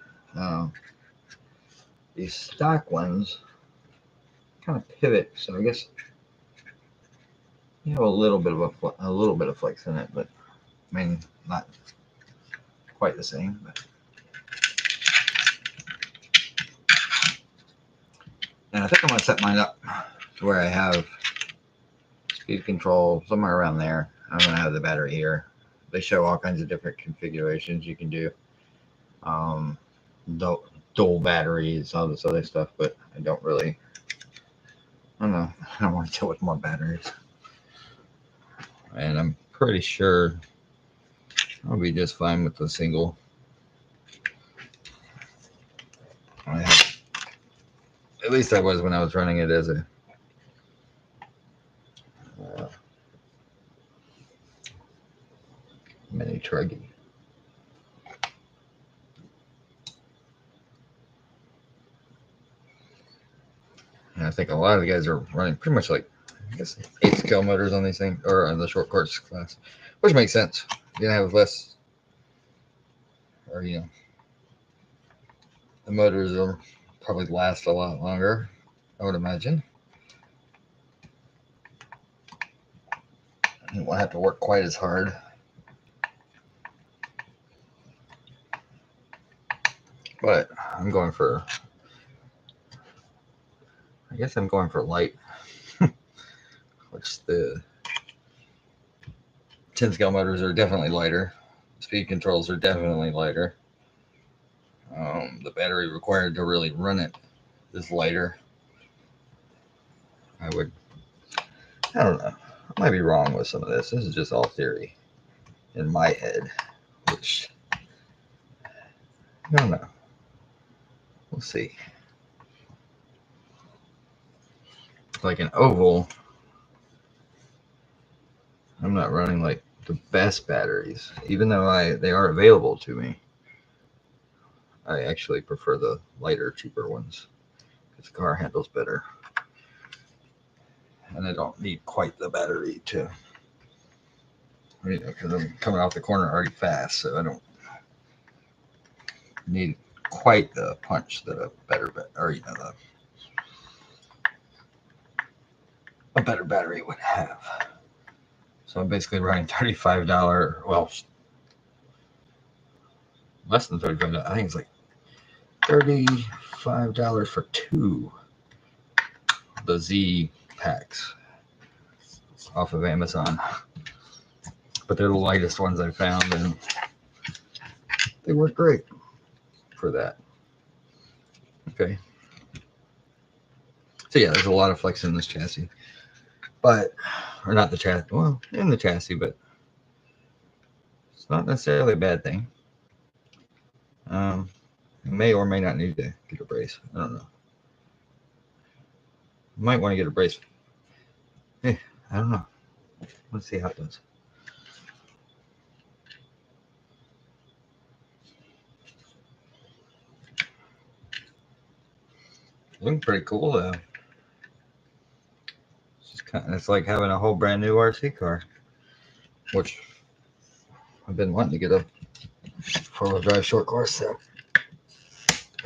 These stock ones kind of pivot, so I guess you have a little bit of flex in it, but I mean not quite the same. But and I think I'm gonna set mine up to where I have speed control somewhere around there. I'm gonna have the battery here. They show all kinds of different configurations you can do. dual batteries, all this other stuff, but I don't really, I don't know, I don't want to deal with more batteries. And I'm pretty sure I'll be just fine with the single. At least I was when I was running it as a mini truggy. And I think a lot of the guys are running pretty much like, I guess, 8-scale motors on these things, or on the short course class, which makes sense. You're gonna have less, or the motors will probably last a lot longer, I would imagine. You won't have to work quite as hard. But I'm going for, I guess I'm going for light, which the 10-scale motors are definitely lighter. Speed controls are definitely lighter. The battery required to really run it is lighter. I don't know. I might be wrong with some of this. This is just all theory in my head, which I don't know. We'll see. Like an oval, I'm not running like the best batteries, even though they are available to me. I actually prefer the lighter, cheaper ones because the car handles better, and I don't need quite the battery to, because I'm coming off the corner already fast, so I don't need quite the punch that a better a better battery would have. So I'm basically running $35. Well, less than $35. I think it's like $35 for 2 the Z packs off of Amazon. But they're the lightest ones I found, and they work great for that. Okay. So yeah, there's a lot of flex in this chassis. But, or not the chassis, well, in the chassis, but it's not necessarily a bad thing. May or may not need to get a brace. I don't know. You might want to get a brace. I don't know. Let's see how it does. Looking pretty cool though. It's like having a whole brand new RC car, which I've been wanting to get a 4-wheel drive short course. So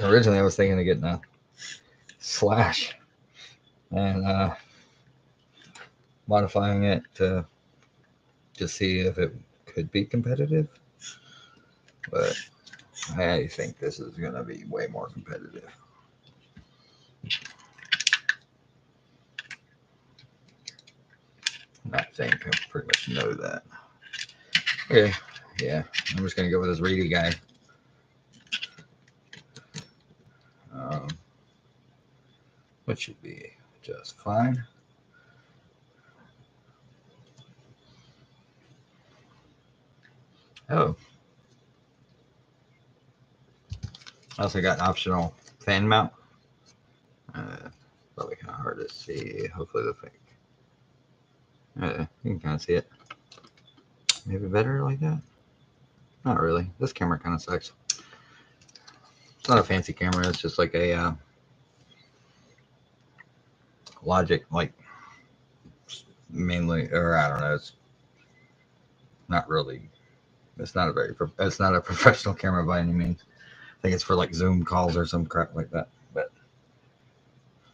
originally I was thinking of getting a Slash and modifying it to just see if it could be competitive. But I think this is going to be way more competitive. I think I pretty much know that. Okay, yeah, I'm just going to go with this Reedy guy. Which should be just fine. Oh. I also got an optional fan mount. Probably kind of hard to see. Hopefully the thing. You can kind of see it. Maybe better like that? Not really. This camera kind of sucks. It's not a fancy camera. It's just like a Logic, like mainly, or I don't know. It's not really. It's not a professional camera by any means. I think it's for like Zoom calls or some crap like that. But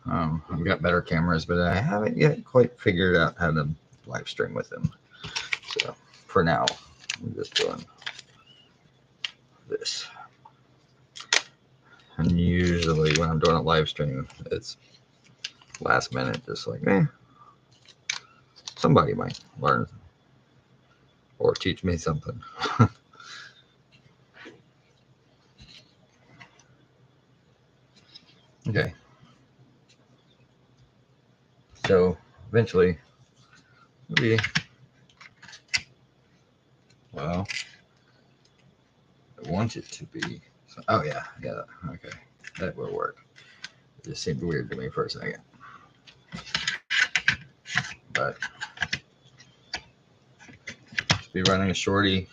I've got better cameras, but I haven't yet quite figured out how to live stream with them. So for now, I'm just doing this. And usually when I'm doing a live stream, it's last minute, just like, somebody might learn or teach me something. Okay. So eventually, we, well, I want it to be. So, oh yeah, okay, that will work. It just seemed weird to me for a second, but be running a shorty.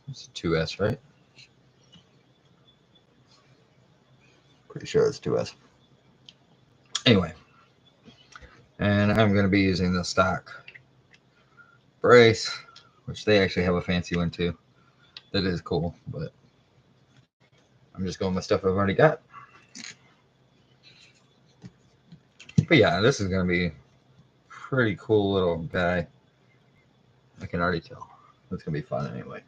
It's a 2S, right? Pretty sure it's 2S. Anyway, and I'm going to be using the stock brace, which they actually have a fancy one too. That is cool, but I'm just going with stuff I've already got. But yeah, this is going to be pretty cool little guy. I can already tell. It's going to be fun anyway.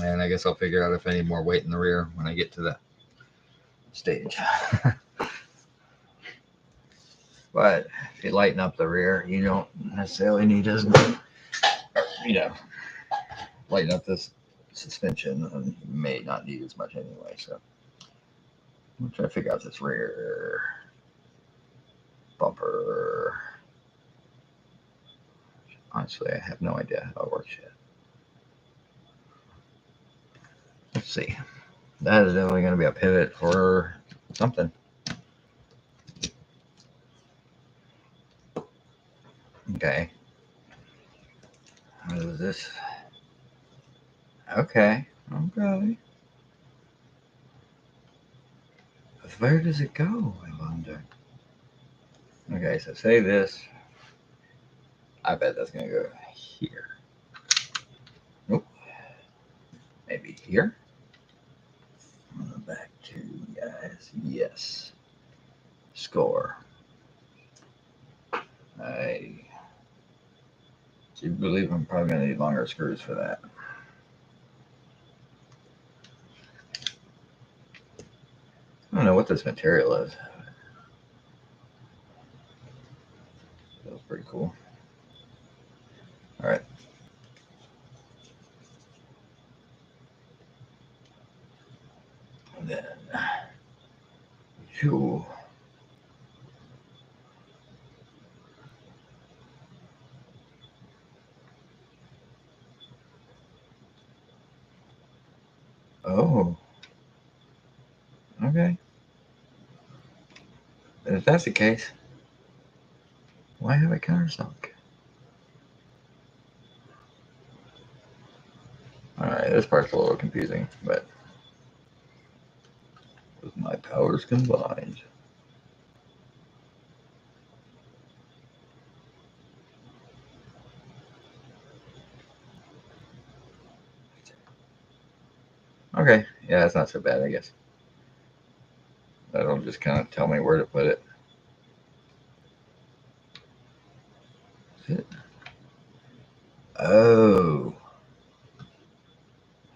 And I guess I'll figure out if I need more weight in the rear when I get to that stage. But if you lighten up the rear, you don't necessarily need as much, lighten up this suspension, and you may not need as much anyway. So I'm trying to figure out this rear bumper. Honestly, I have no idea how it works yet. Let's see. That is definitely going to be a pivot for something. Okay. What is this? Okay. Okay. Where does it go, I wonder? Okay, so say this. I bet that's going to go here. Nope. Maybe here. Back to guys. Yes. Score. I do believe I'm probably going to need longer screws for that. I don't know what this material is. Feels pretty cool. All right. And then, phew. Oh. Okay. And if that's the case, why have I countersunk? All right, this part's a little confusing, but with my powers combined. Okay, yeah, that's not so bad, I guess. That'll just kind of tell me where to put it. Oh,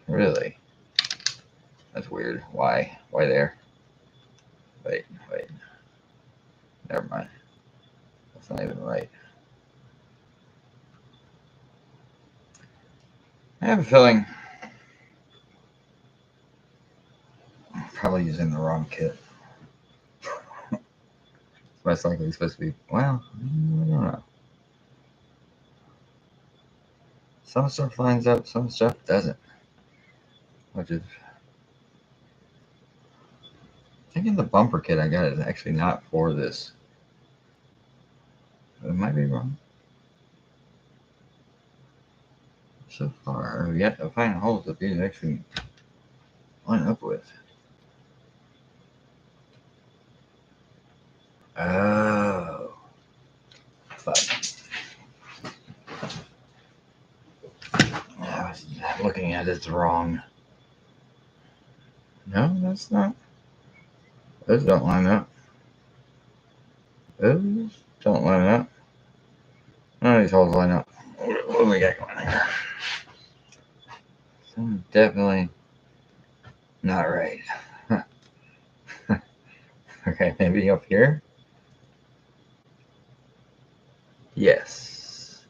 really? That's weird. Why? Why there? Wait. Never mind. That's not even right. I have a feeling I'm probably using the wrong kit. It's most likely supposed to be, well, I don't know. Some stuff lines up, some stuff doesn't. Which is, I think in the bumper kit I got is actually not for this. It might be wrong. So far, I've yet to find holes that these actually line up with. Oh. But I was looking at it wrong. No, that's not. Those don't line up. Those don't line up. None of these holes line up. What do we got going here? Something definitely not right. Okay, maybe up here? Yes.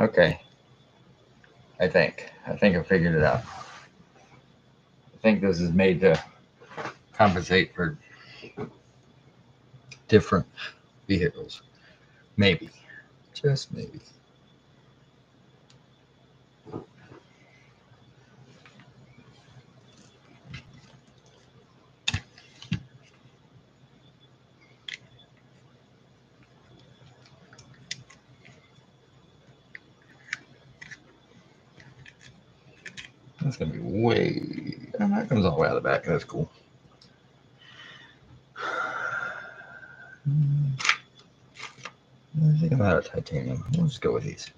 Okay. I think I figured it out. I think this is made to compensate for different vehicles. Maybe. Just maybe. That's gonna be way. And that comes all the way out of the back. That's cool. I think I'm out of titanium. We'll just go with these.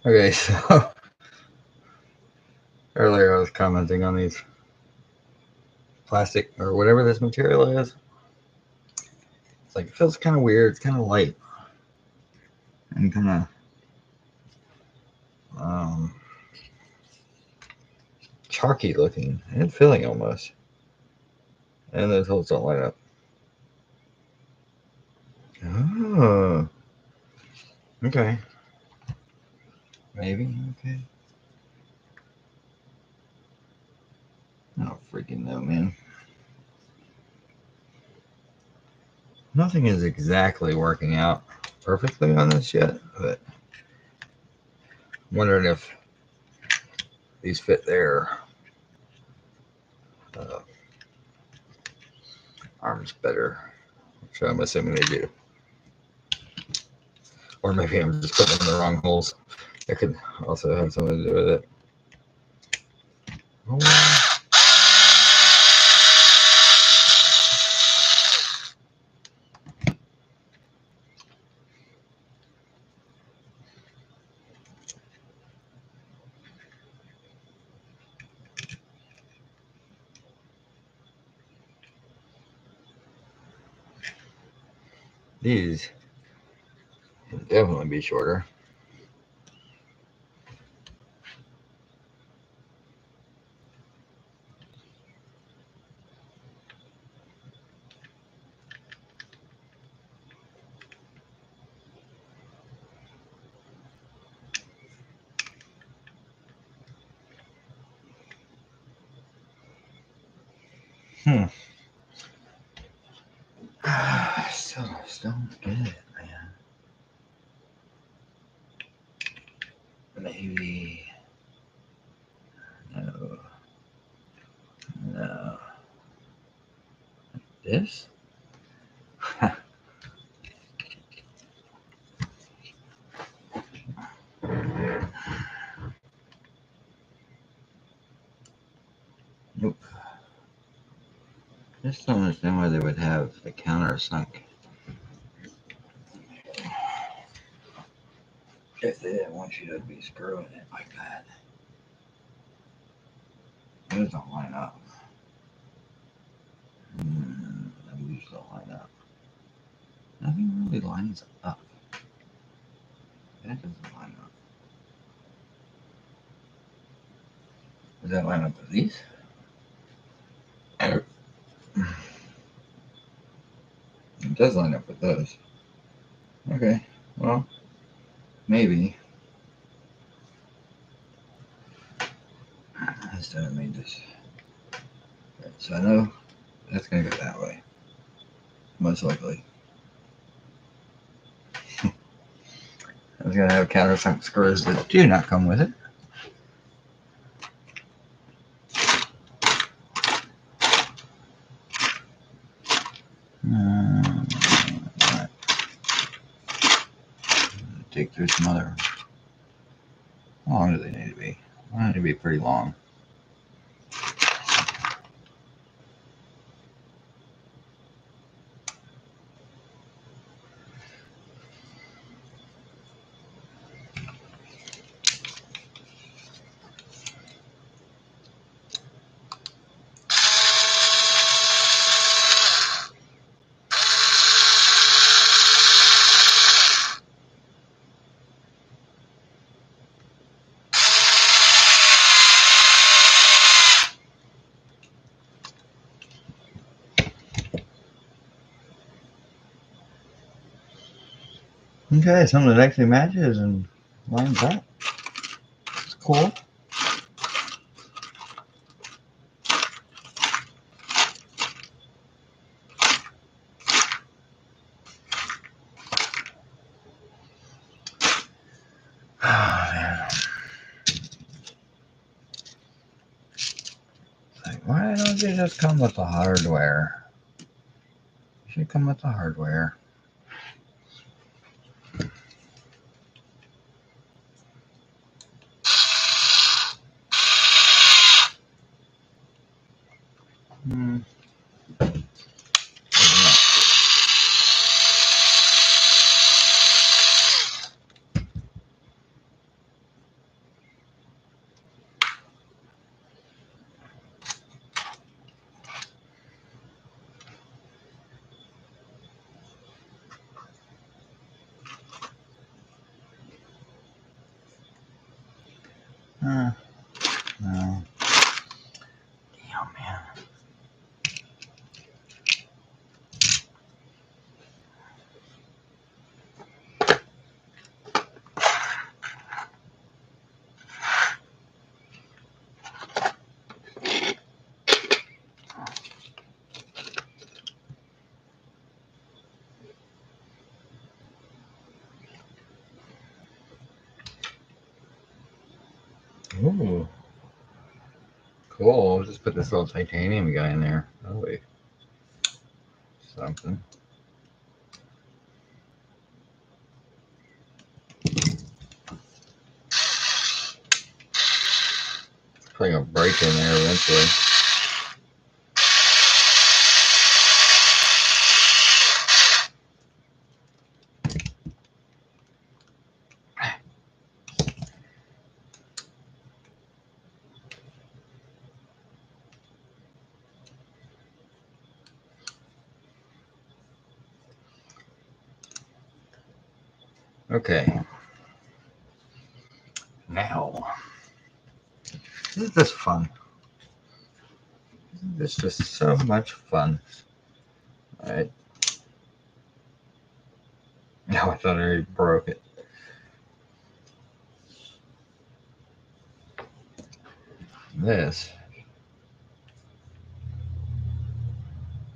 Okay, so earlier I was commenting on these plastic or whatever this material is. It's like it feels kind of weird. It's kind of light and kind of chalky looking and filling almost. And those holes don't line up. Oh, okay. Maybe, okay. I don't freaking know, man. Nothing is exactly working out perfectly on this yet, but I'm wondering if these fit their arms better. So I'm assuming they do. Or maybe I'm just putting them in the wrong holes. That could also have something to do with it. Oh. These can definitely be shorter. Still don't get it, man. Maybe. No. This? Nope. I just don't understand why they would have the counter sunk. If they didn't want you to be screwing it like that. Those don't line up. Those don't line up. Nothing really lines up. That doesn't line up. Does that line up with these? It does line up with those. Okay, well, maybe. I still haven't made this. Okay, so I know that's going to go that way. Most likely. I was going to have countersunk screws that do not come with it. Dig through some other. How long do they need to be? They need to be pretty long. Okay, something that actually matches and lines up. It's cool. Oh, man. Like, why don't you just come with the hardware? You should come with the hardware. No. Damn, man. Ooh. Cool. I'll just put this little titanium guy in there. That'll be something. Probably gonna break in there eventually. Okay. Now, isn't this fun? It's just so much fun. All right. No, I thought I already broke it. This,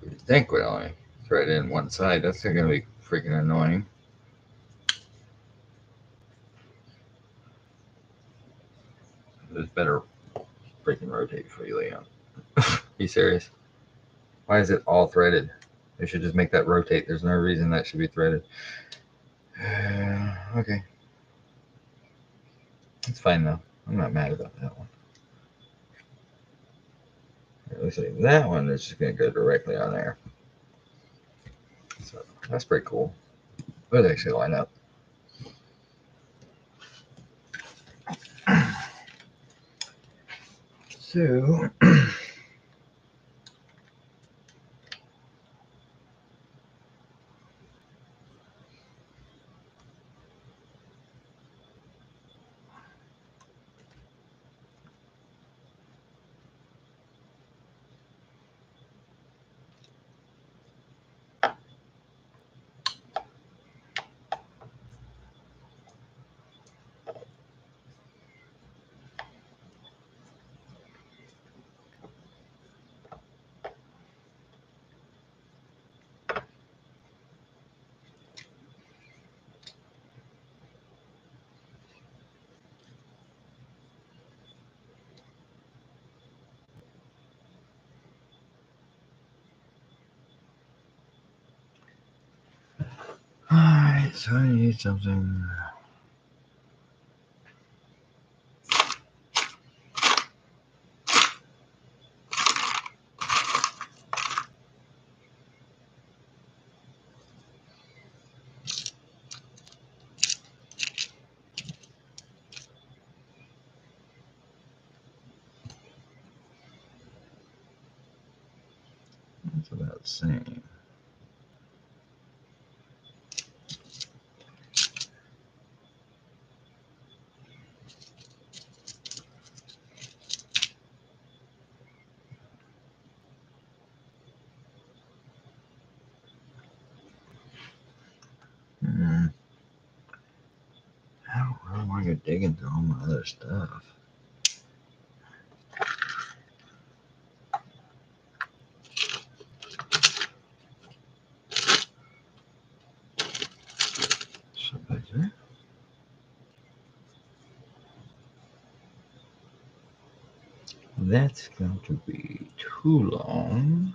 you'd think would only thread in one side. That's going to be freaking annoying. This better freaking rotate for you, Leon. Be serious. Why is it all threaded? They should just make that rotate. There's no reason that should be threaded. Okay. It's fine though. I'm not mad about that one. It looks like that one is just going to go directly on there. So that's pretty cool. Those actually line up. So alright, so I need something. about the same. How am I gonna dig into all my other stuff? That's going to be too long,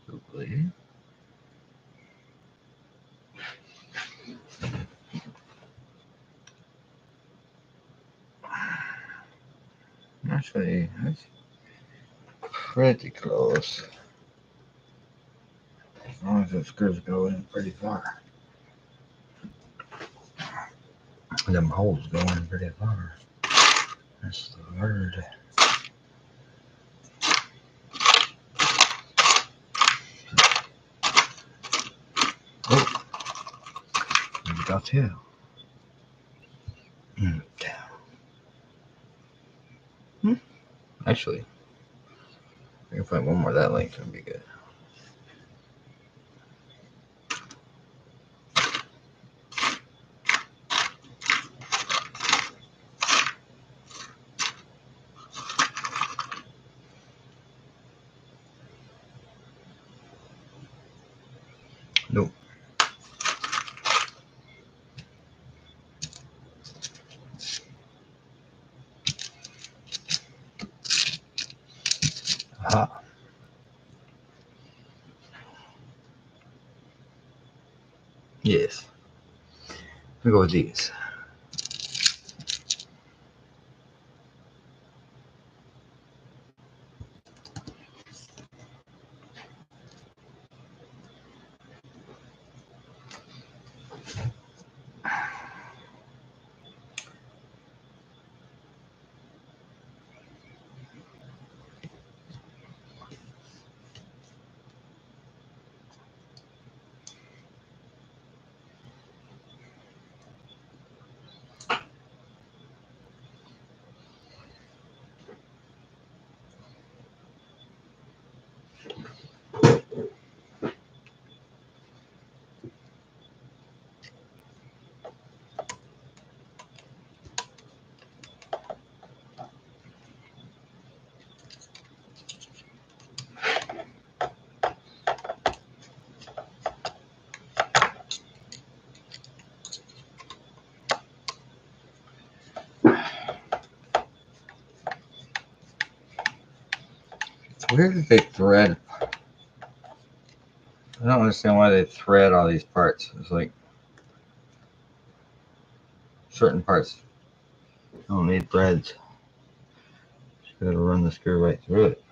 probably. Actually, that's pretty close. As long as the screws go in pretty far. Them holes go in pretty far. That's the word. Oh, you got two. Actually, I can find one more that length would be good. Nope. Aha. Yes. We go with these. It's weird that they thread. I don't understand why they thread all these parts. It's like certain parts don't need threads. Just gotta run the screw right through it.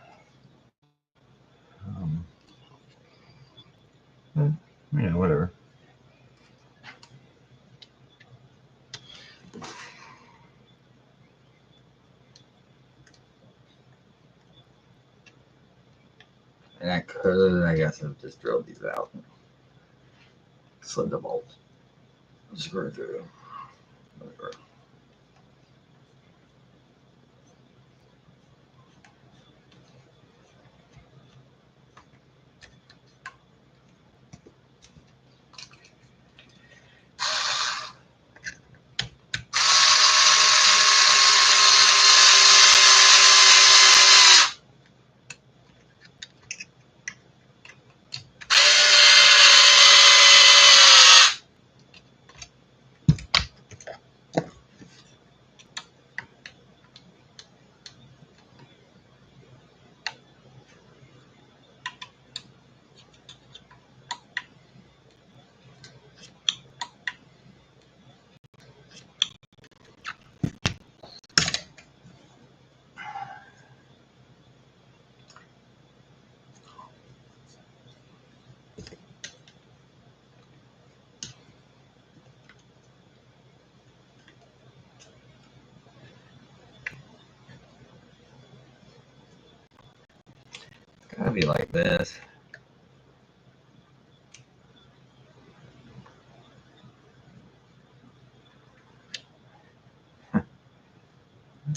Yeah, whatever. And I could, I guess, have just drilled these out. Slid the bolt. Screw through. Whatever. Gotta be like this.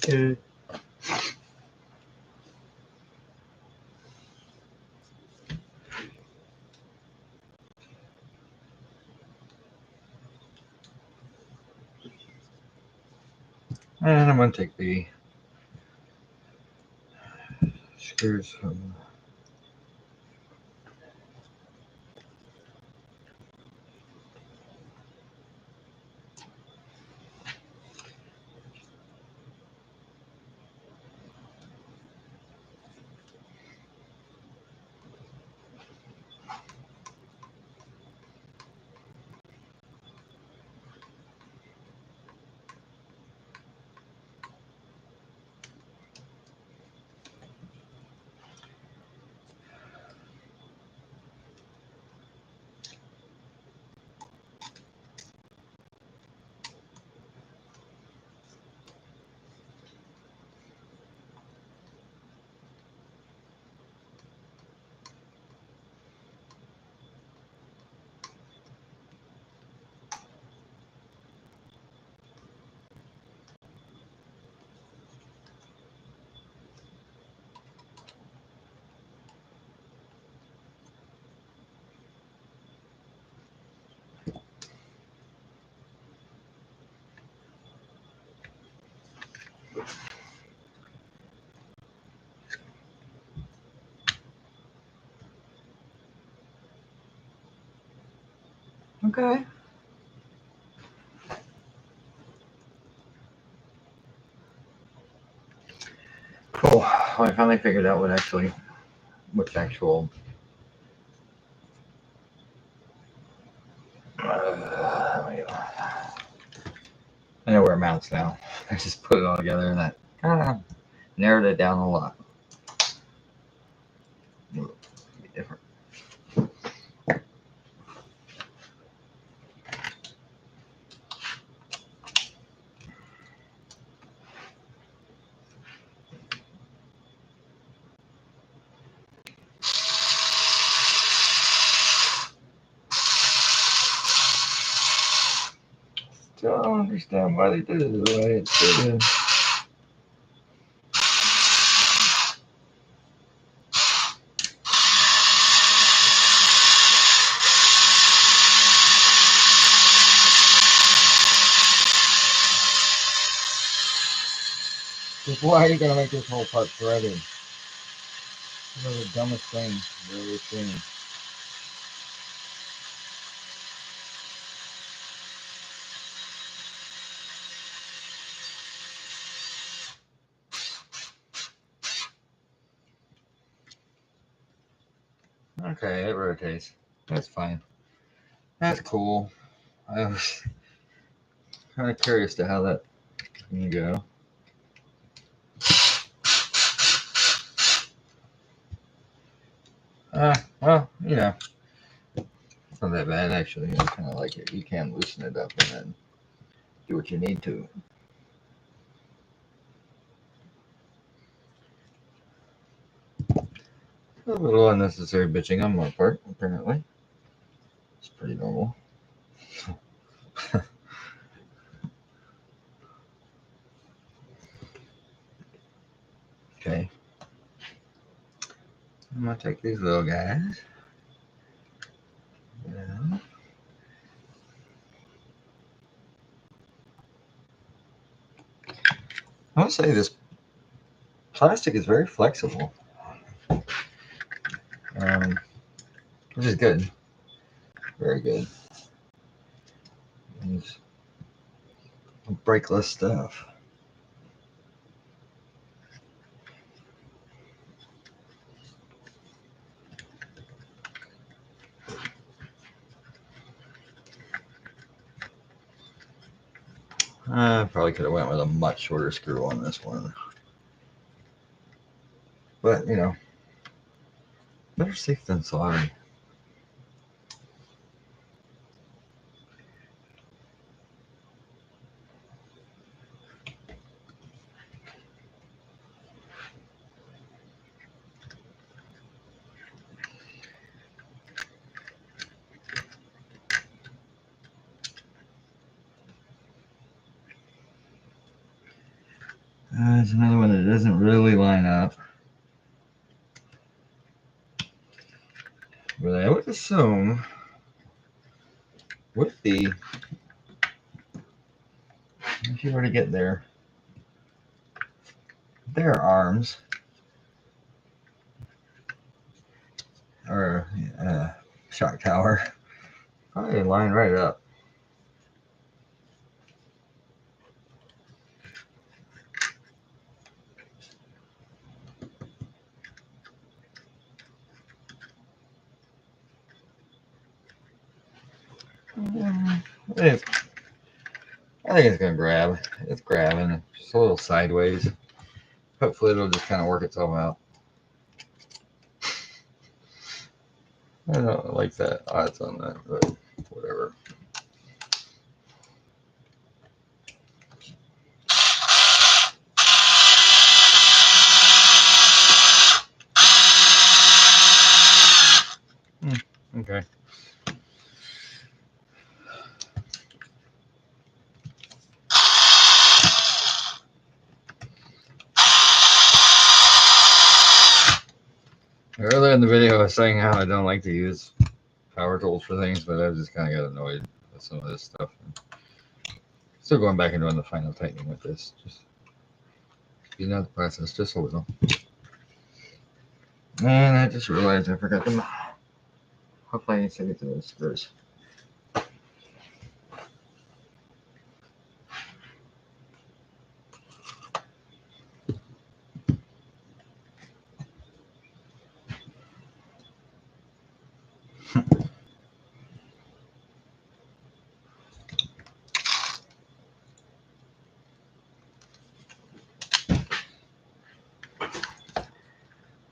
Okay. And I'm going to take the screws from Okay. Cool. Well, I finally figured out which actual I know where it mounts now. I just put it all together and that kind of narrowed it down a lot. It'll be different. Still don't understand why they did it the way it did. Just why are you gonna make this whole part threaded? This is the dumbest thing I've ever seen. Okay, it rotates. That's fine. That's cool. I was kind of curious to how that can go. Well, you know, it's not that bad actually. I kind of like it. You can loosen it up and then do what you need to. A little unnecessary bitching on my part, apparently. It's pretty normal. Okay. I'm gonna take these little guys. Yeah. I want to say this plastic is very flexible, which is good. Very good. It's breakless stuff. I probably could have went with a much shorter screw on this one. But, you know, better safe than sorry. There's another one that doesn't really line up. But I would assume with the, if you were to get their arms, or shock tower, probably line right up. I think it's going to grab. It's grabbing. Just a little sideways. Hopefully it'll just kind of work itself out. I don't like that odds on that, but whatever. Okay. Earlier in the video, I was saying how I don't like to use power tools for things, but I just kind of got annoyed with some of this stuff. Still going back and doing the final tightening with this. Just speeding out the process just a little. And I just realized I forgot them. Hopefully I can still get to those screws.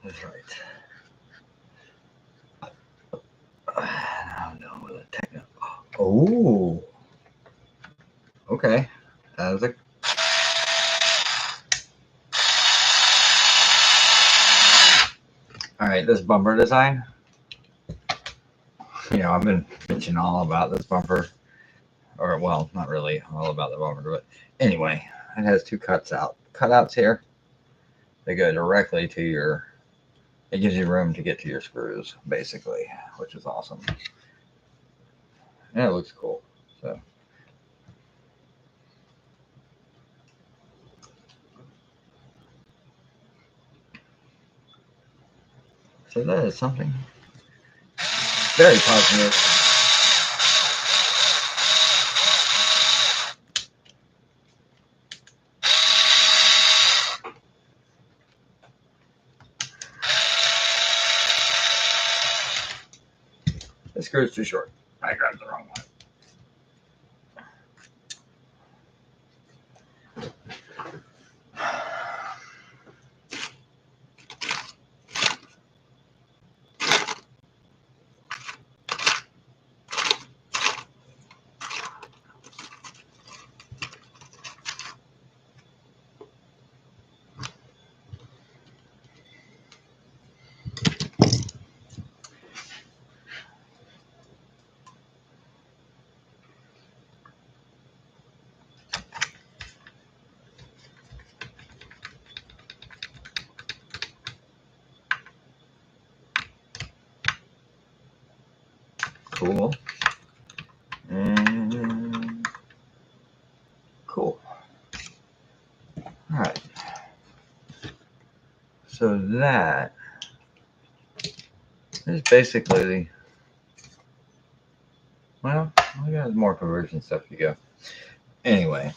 That's right. Now I'm with a Tekno. Oh. Okay. That was a. All right, this bumper design. You know, I've been bitching all about this bumper. Or, well, not really all about the bumper, but anyway, it has two cutouts here. They go directly to your, it gives you room to get to your screws, basically, which is awesome. And it looks cool. So that is something very positive. The screw is too short. I grabbed the wrong one. Cool. And cool. All right. So that is basically, well, I got more conversion stuff to go. Anyway,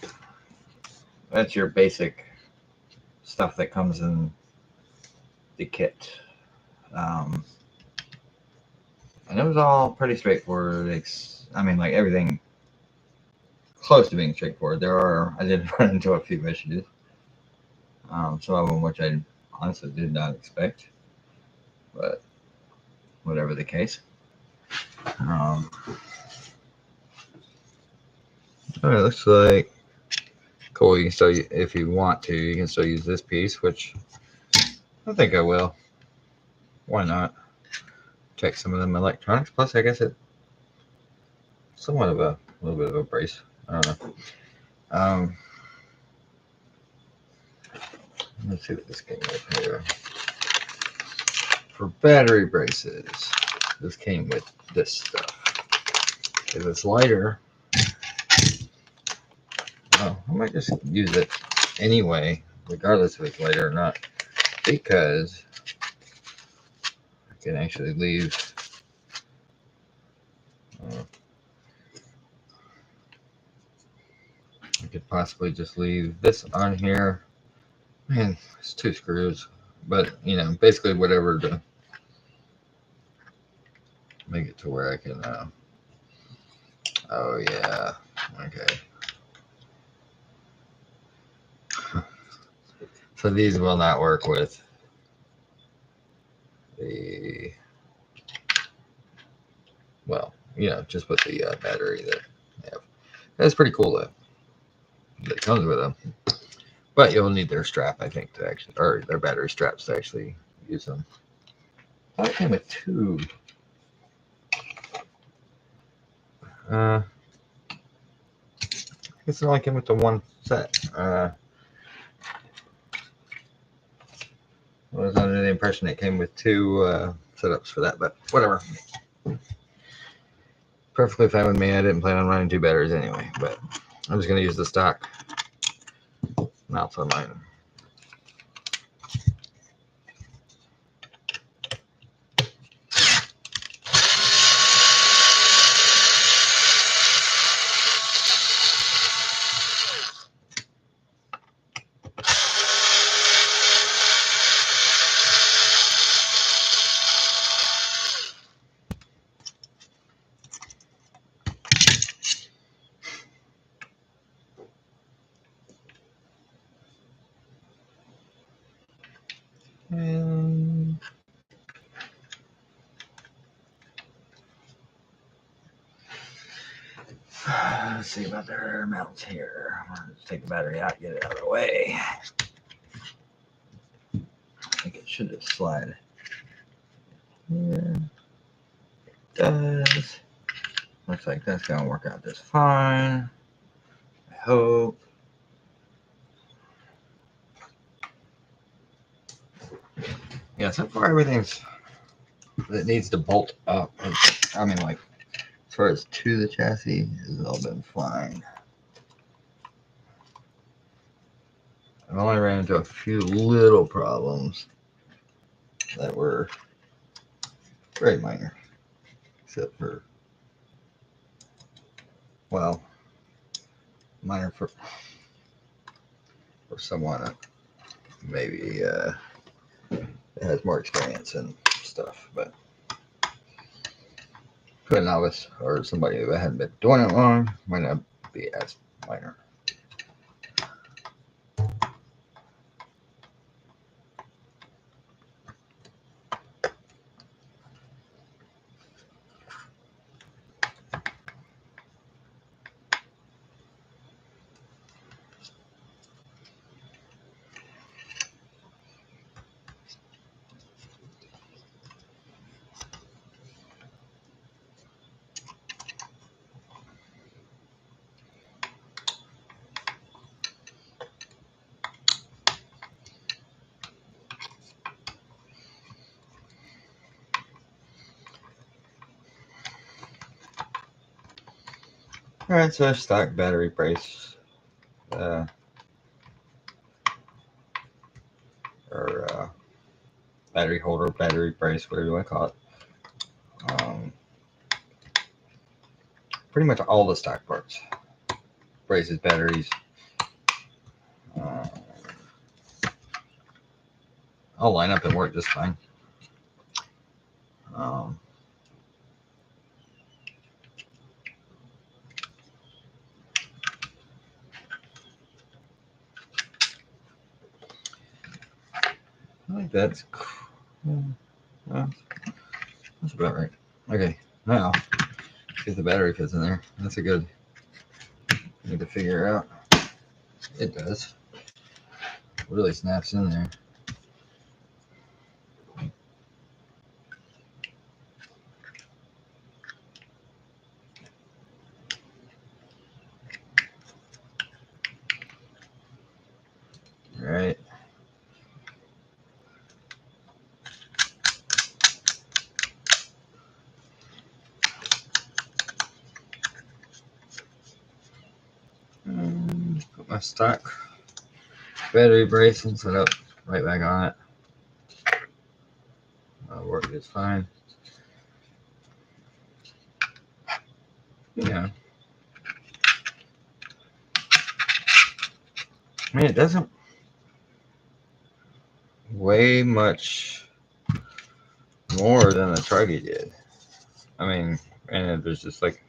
that's your basic stuff that comes in the kit. And it was all pretty straightforward. I mean, like everything close to being straightforward. I did run into a few issues. Some of them which I honestly did not expect, but whatever the case. All right, looks like cool. You can still, if you want to, you can still use this piece, which I think I will. Why not? Check some of them electronics. Plus, I guess it's somewhat of a little bit of a brace. I don't know. Let's see what this came with here. For battery braces, this came with this stuff. If it's lighter, well, I might just use it anyway, regardless if it's lighter or not, because I can actually leave I could possibly just leave this on here. Man, it's 2 screws, but you know, basically whatever to make it to where I can oh yeah, okay. So these will not work with the, well, you know, just with the battery that I have. That's pretty cool though, that it comes with them. But you'll need their strap, I think, to actually, or their battery straps to actually use them. I thought it came with 2. I guess it only came with the 1 set. I was under the impression it came with 2 setups for that, but whatever. Perfectly fine with me. I didn't plan on running 2 batteries anyway, but I'm just going to use the stock mounts on mine. And let's see about their mounts here. Let's take the battery out, get it out of the way. I think it should just slide. Yeah, it does. Looks like that's going to work out just fine. I hope. Yeah, so far everything's that needs to bolt up. I mean, like, as far as to the chassis, has all been fine. I've only ran into a few little problems that were very minor, except for, well, minor for someone maybe that has more experience and stuff, but for a novice or somebody that hadn't been doing it long, might not be as minor. All right, so stock battery brace, or battery holder, battery brace, whatever you want to call it. Pretty much all the stock parts, braces, batteries, all line up and work just fine. I think that's cool. That's about right. Okay, now if the battery fits in there, that's a good. Need to figure out. It does. It really snaps in there. All right. my stock battery brace and set up right back on it. Work is fine. Yeah. I mean, it doesn't weigh much more than the truggy did. I mean, and there's just like,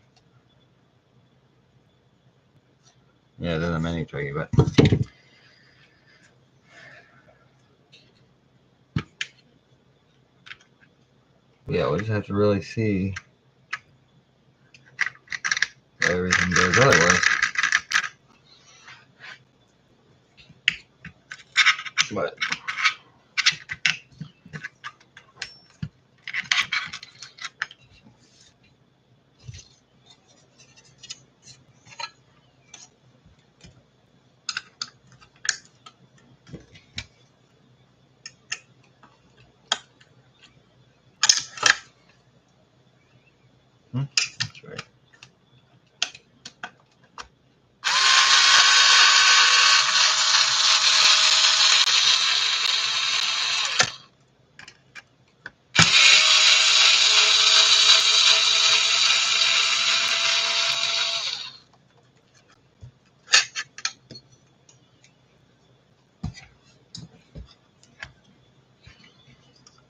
yeah, than the mini truggy, but yeah, we just have to really see how everything goes otherwise. But that's right.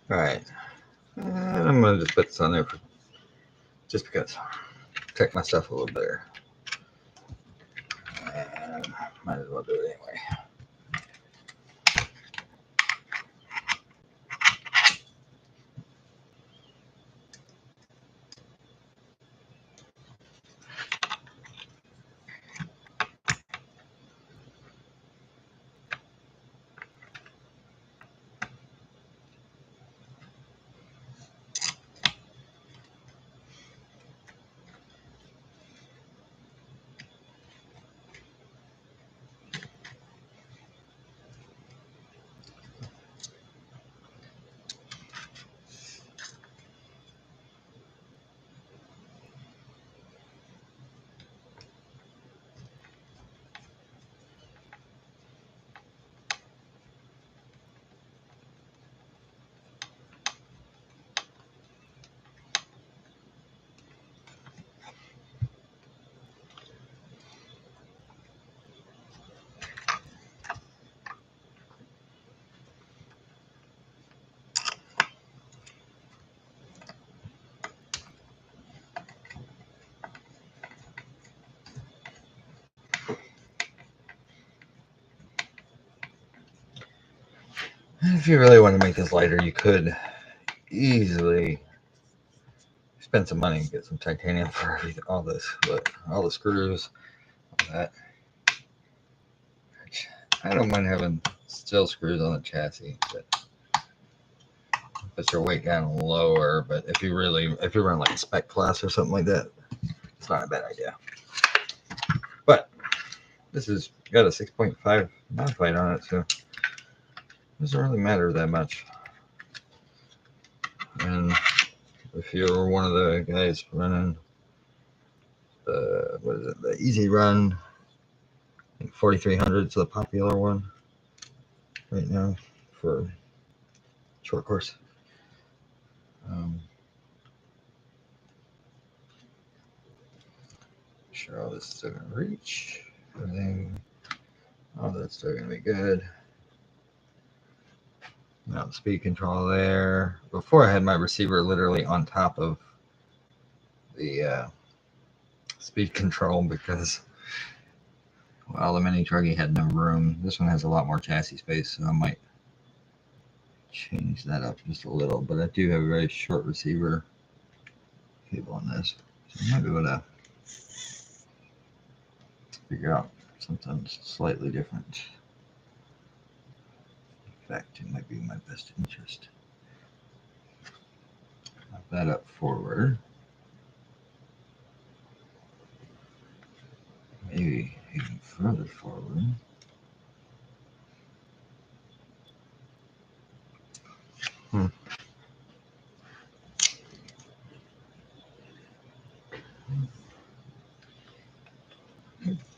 All right, and I'm gonna just put this on there for, just because, protect my stuff a little better. And might as well do it anyway. If you really want to make this lighter, you could easily spend some money and get some titanium for all this, but all the screws, all that. I don't mind having steel screws on the chassis, but put your weight down lower. But if you run like a spec class or something like that, it's not a bad idea. But this has got a 6.5 modified on it, so it doesn't really matter that much. And if you're one of the guys running the Easy Run, I think 4300 is the popular one right now for short course. Sure, all this is still gonna reach. Everything, all that's still gonna be good. Now the speed control there. Before I had my receiver literally on top of the speed control because, well, the mini truggy had no room. This one has a lot more chassis space, so I might change that up just a little. But I do have a very short receiver cable on this, so I might be able to figure out something slightly different. In fact, it might be in my best interest. Move that up forward. Maybe even further forward. I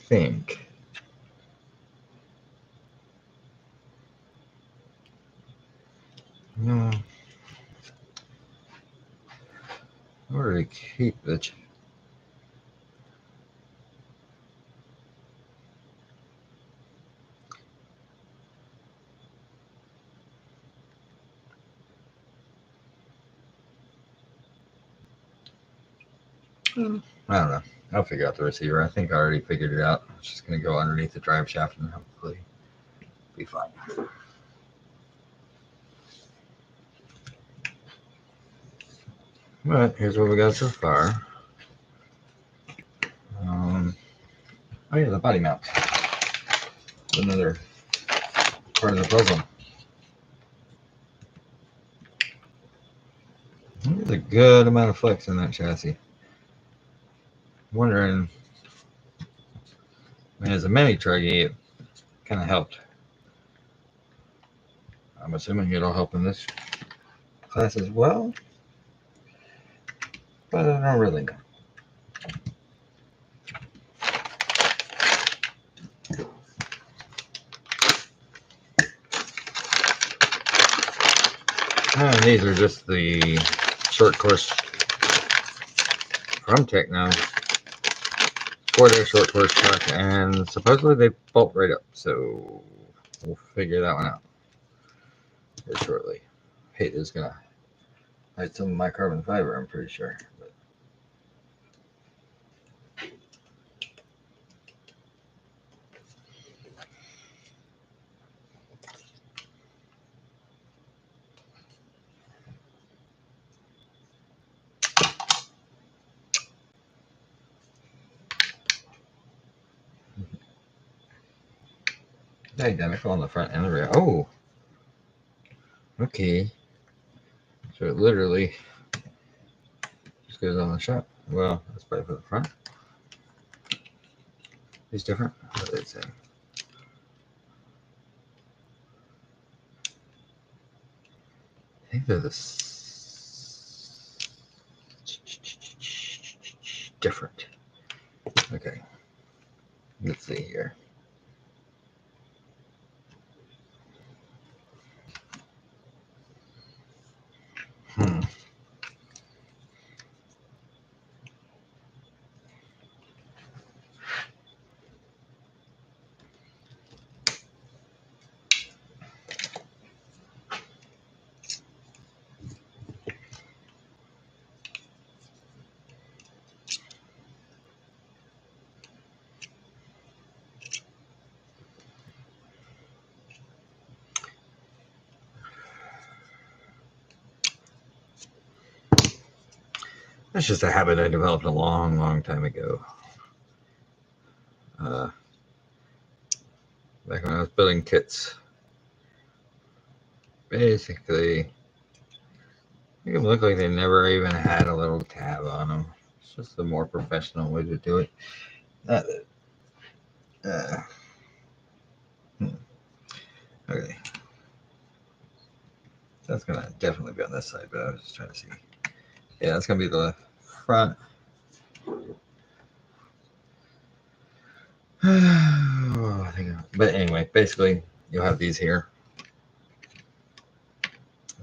think Where to keep it? I don't know. I'll figure out the receiver. I think I already figured it out. It's just going to go underneath the drive shaft and hopefully be fine. But here's what we got so far. Oh yeah, the body mount. Another part of the puzzle. There's a good amount of flex in that chassis. I'm wondering, I mean, as a mini truggy, it kind of helped. I'm assuming it'll help in this class as well, but I don't really know. And these are just the short course from Tekno for their short course truck, and supposedly they bolt right up, so we'll figure that one out here shortly. Hate is gonna hide some of my carbon fiber, I'm pretty sure. But identical on the front and the rear. Oh, okay. So it literally just goes on the shop. Well, that's probably for the front. These different? What are they saying? I think they're different. Okay. Let's see here. That's just a habit I developed a long, long time ago. Back when I was building kits. Basically, make them look like they never even had a little tab on them. It's just a more professional way to do it. Not that. Okay. That's going to definitely be on this side, but I was just trying to see. Yeah, that's going to be the front. But anyway, basically, you'll have these here.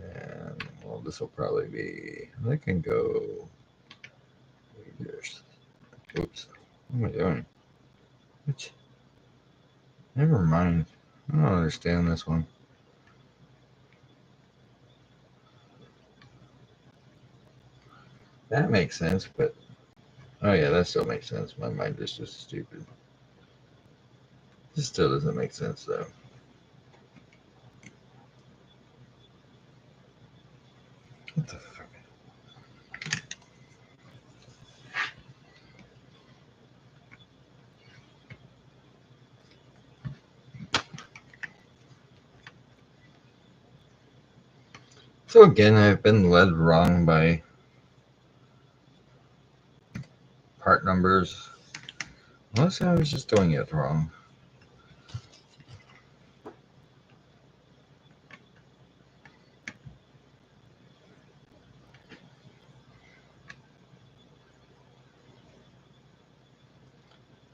And, well, this will probably be, they can go, oops, what am I doing? What? Never mind. I don't understand this one. That makes sense, but oh yeah, that still makes sense. My mind is just stupid. This still doesn't make sense though. What the fuck? So again, I've been led wrong by part numbers. Unless I was just doing it wrong.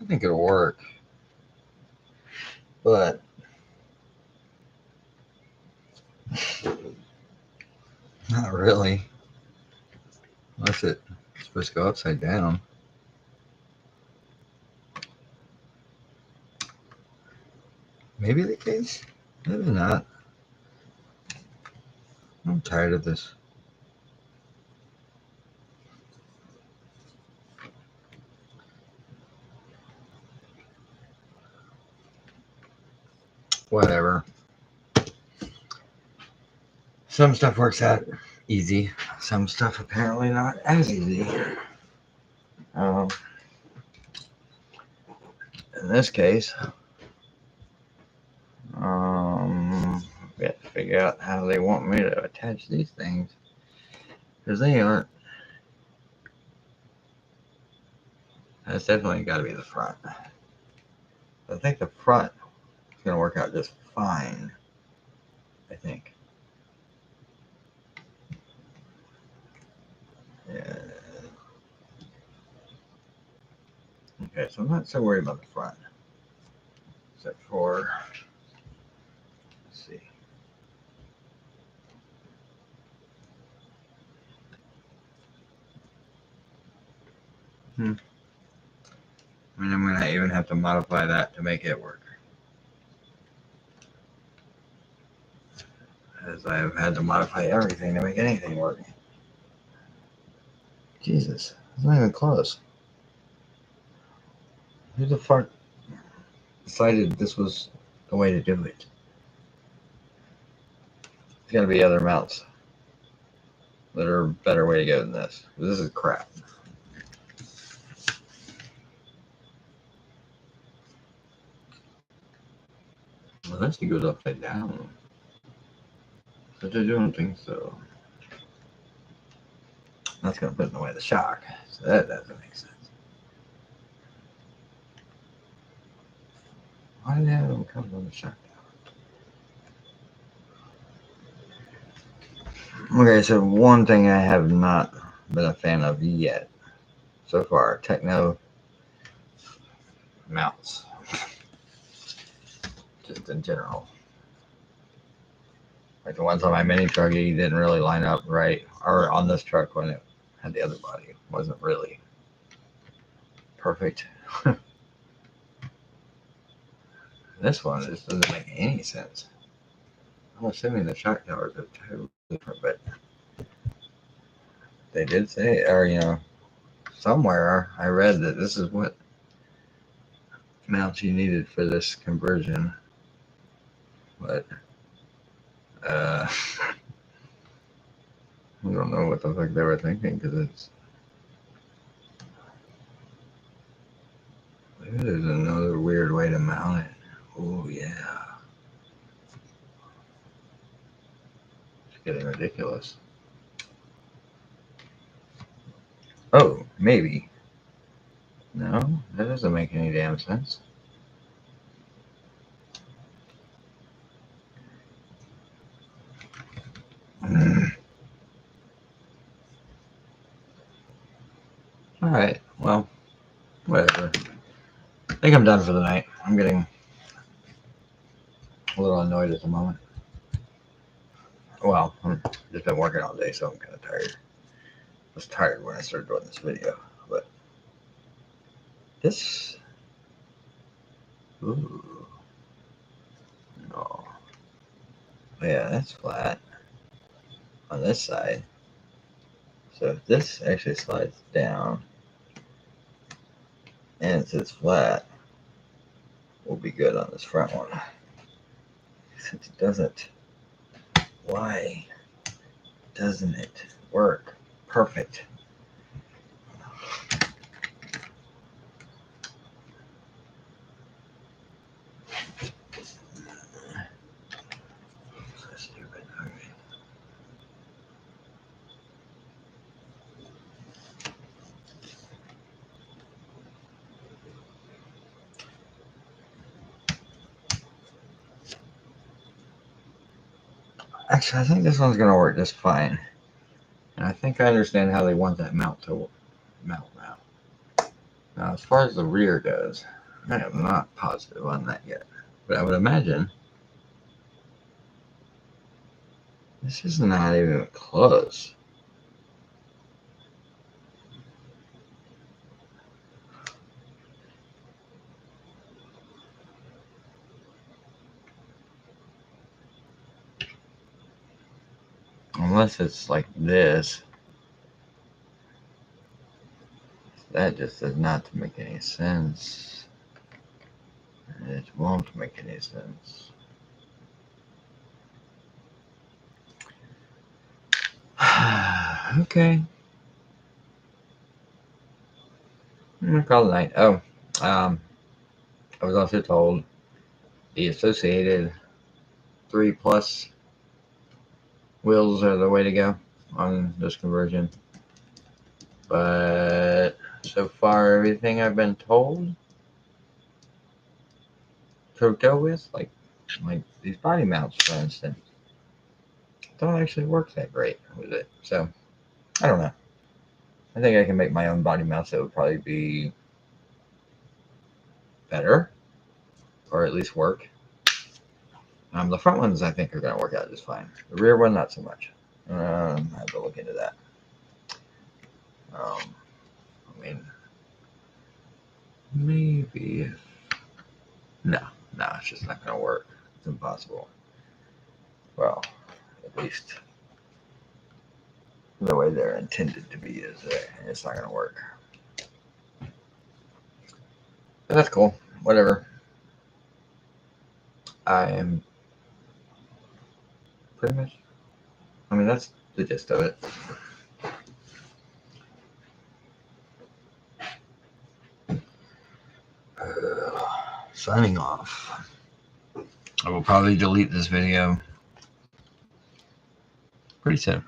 I think it'll work. But not really. Unless it supposed to go upside down. Maybe the case? Maybe not. I'm tired of this. Whatever. Some stuff works out easy. Some stuff apparently not as easy. In this case, we have to figure out how they want me to attach these things, because they aren't. That's definitely got to be the front. I think the front is going to work out just fine. I think. Yeah. Okay, so I'm not so worried about the front, except for, let's see. I mean, I'm going to even have to modify that to make it work, as I have had to modify everything to make anything work. Jesus, it's not even close. Who the fuck decided this was the way to do it? There's got to be other mounts that are a better way to go than this. This is crap. Unless he goes upside down. But I don't think so. That's going to put in the way of the shock. So that doesn't make sense. Why do they have them come on the shock tower? Okay, so one thing I have not been a fan of yet so far, Tekno mounts. Just in general. Like the ones on my mini truggy didn't really line up right, or on this truck when it had the other body, wasn't really perfect. This one just doesn't make any sense. I'm assuming the shock towers are totally different, but they did say, or somewhere I read that this is what mounts you needed for this conversion. But I don't know what the fuck they were thinking, because it's. Maybe there's another weird way to mount it. Oh yeah. It's getting ridiculous. Oh, maybe. No, that doesn't make any damn sense. Alright, well, whatever. I think I'm done for the night. I'm getting a little annoyed at the moment. Well, I've just been working all day, so I'm kind of tired. I was tired when I started doing this video, but this. Ooh. No. Yeah, that's flat on this side. So if this actually slides down and it sits flat, we'll be good on this front one. Since it doesn't, why doesn't it work? Perfect. So stupid. Okay. Actually, I think this one's going to work just fine. And I think I understand how they want that mount to mount now. Now, as far as the rear goes, I am not positive on that yet. But I would imagine this is not even close. Unless it's like this. That just does not make any sense. It won't make any sense. Okay. I'm gonna call it night. Oh, I was also told the associated 3+ wheels are the way to go on this conversion. But so far, everything I've been told to go with, like these body mounts, for instance, don't actually work that great with it. So I don't know. I think I can make my own body mounts that would probably be better, or at least work. The front ones I think are going to work out just fine. The rear one, not so much. I have to look into that. I mean, maybe. No, it's just not going to work. It's impossible. Well, at least the way they're intended to be is it's not going to work. But that's cool. Whatever. I am pretty much. I mean, that's the gist of it. Signing off. I will probably delete this video pretty soon.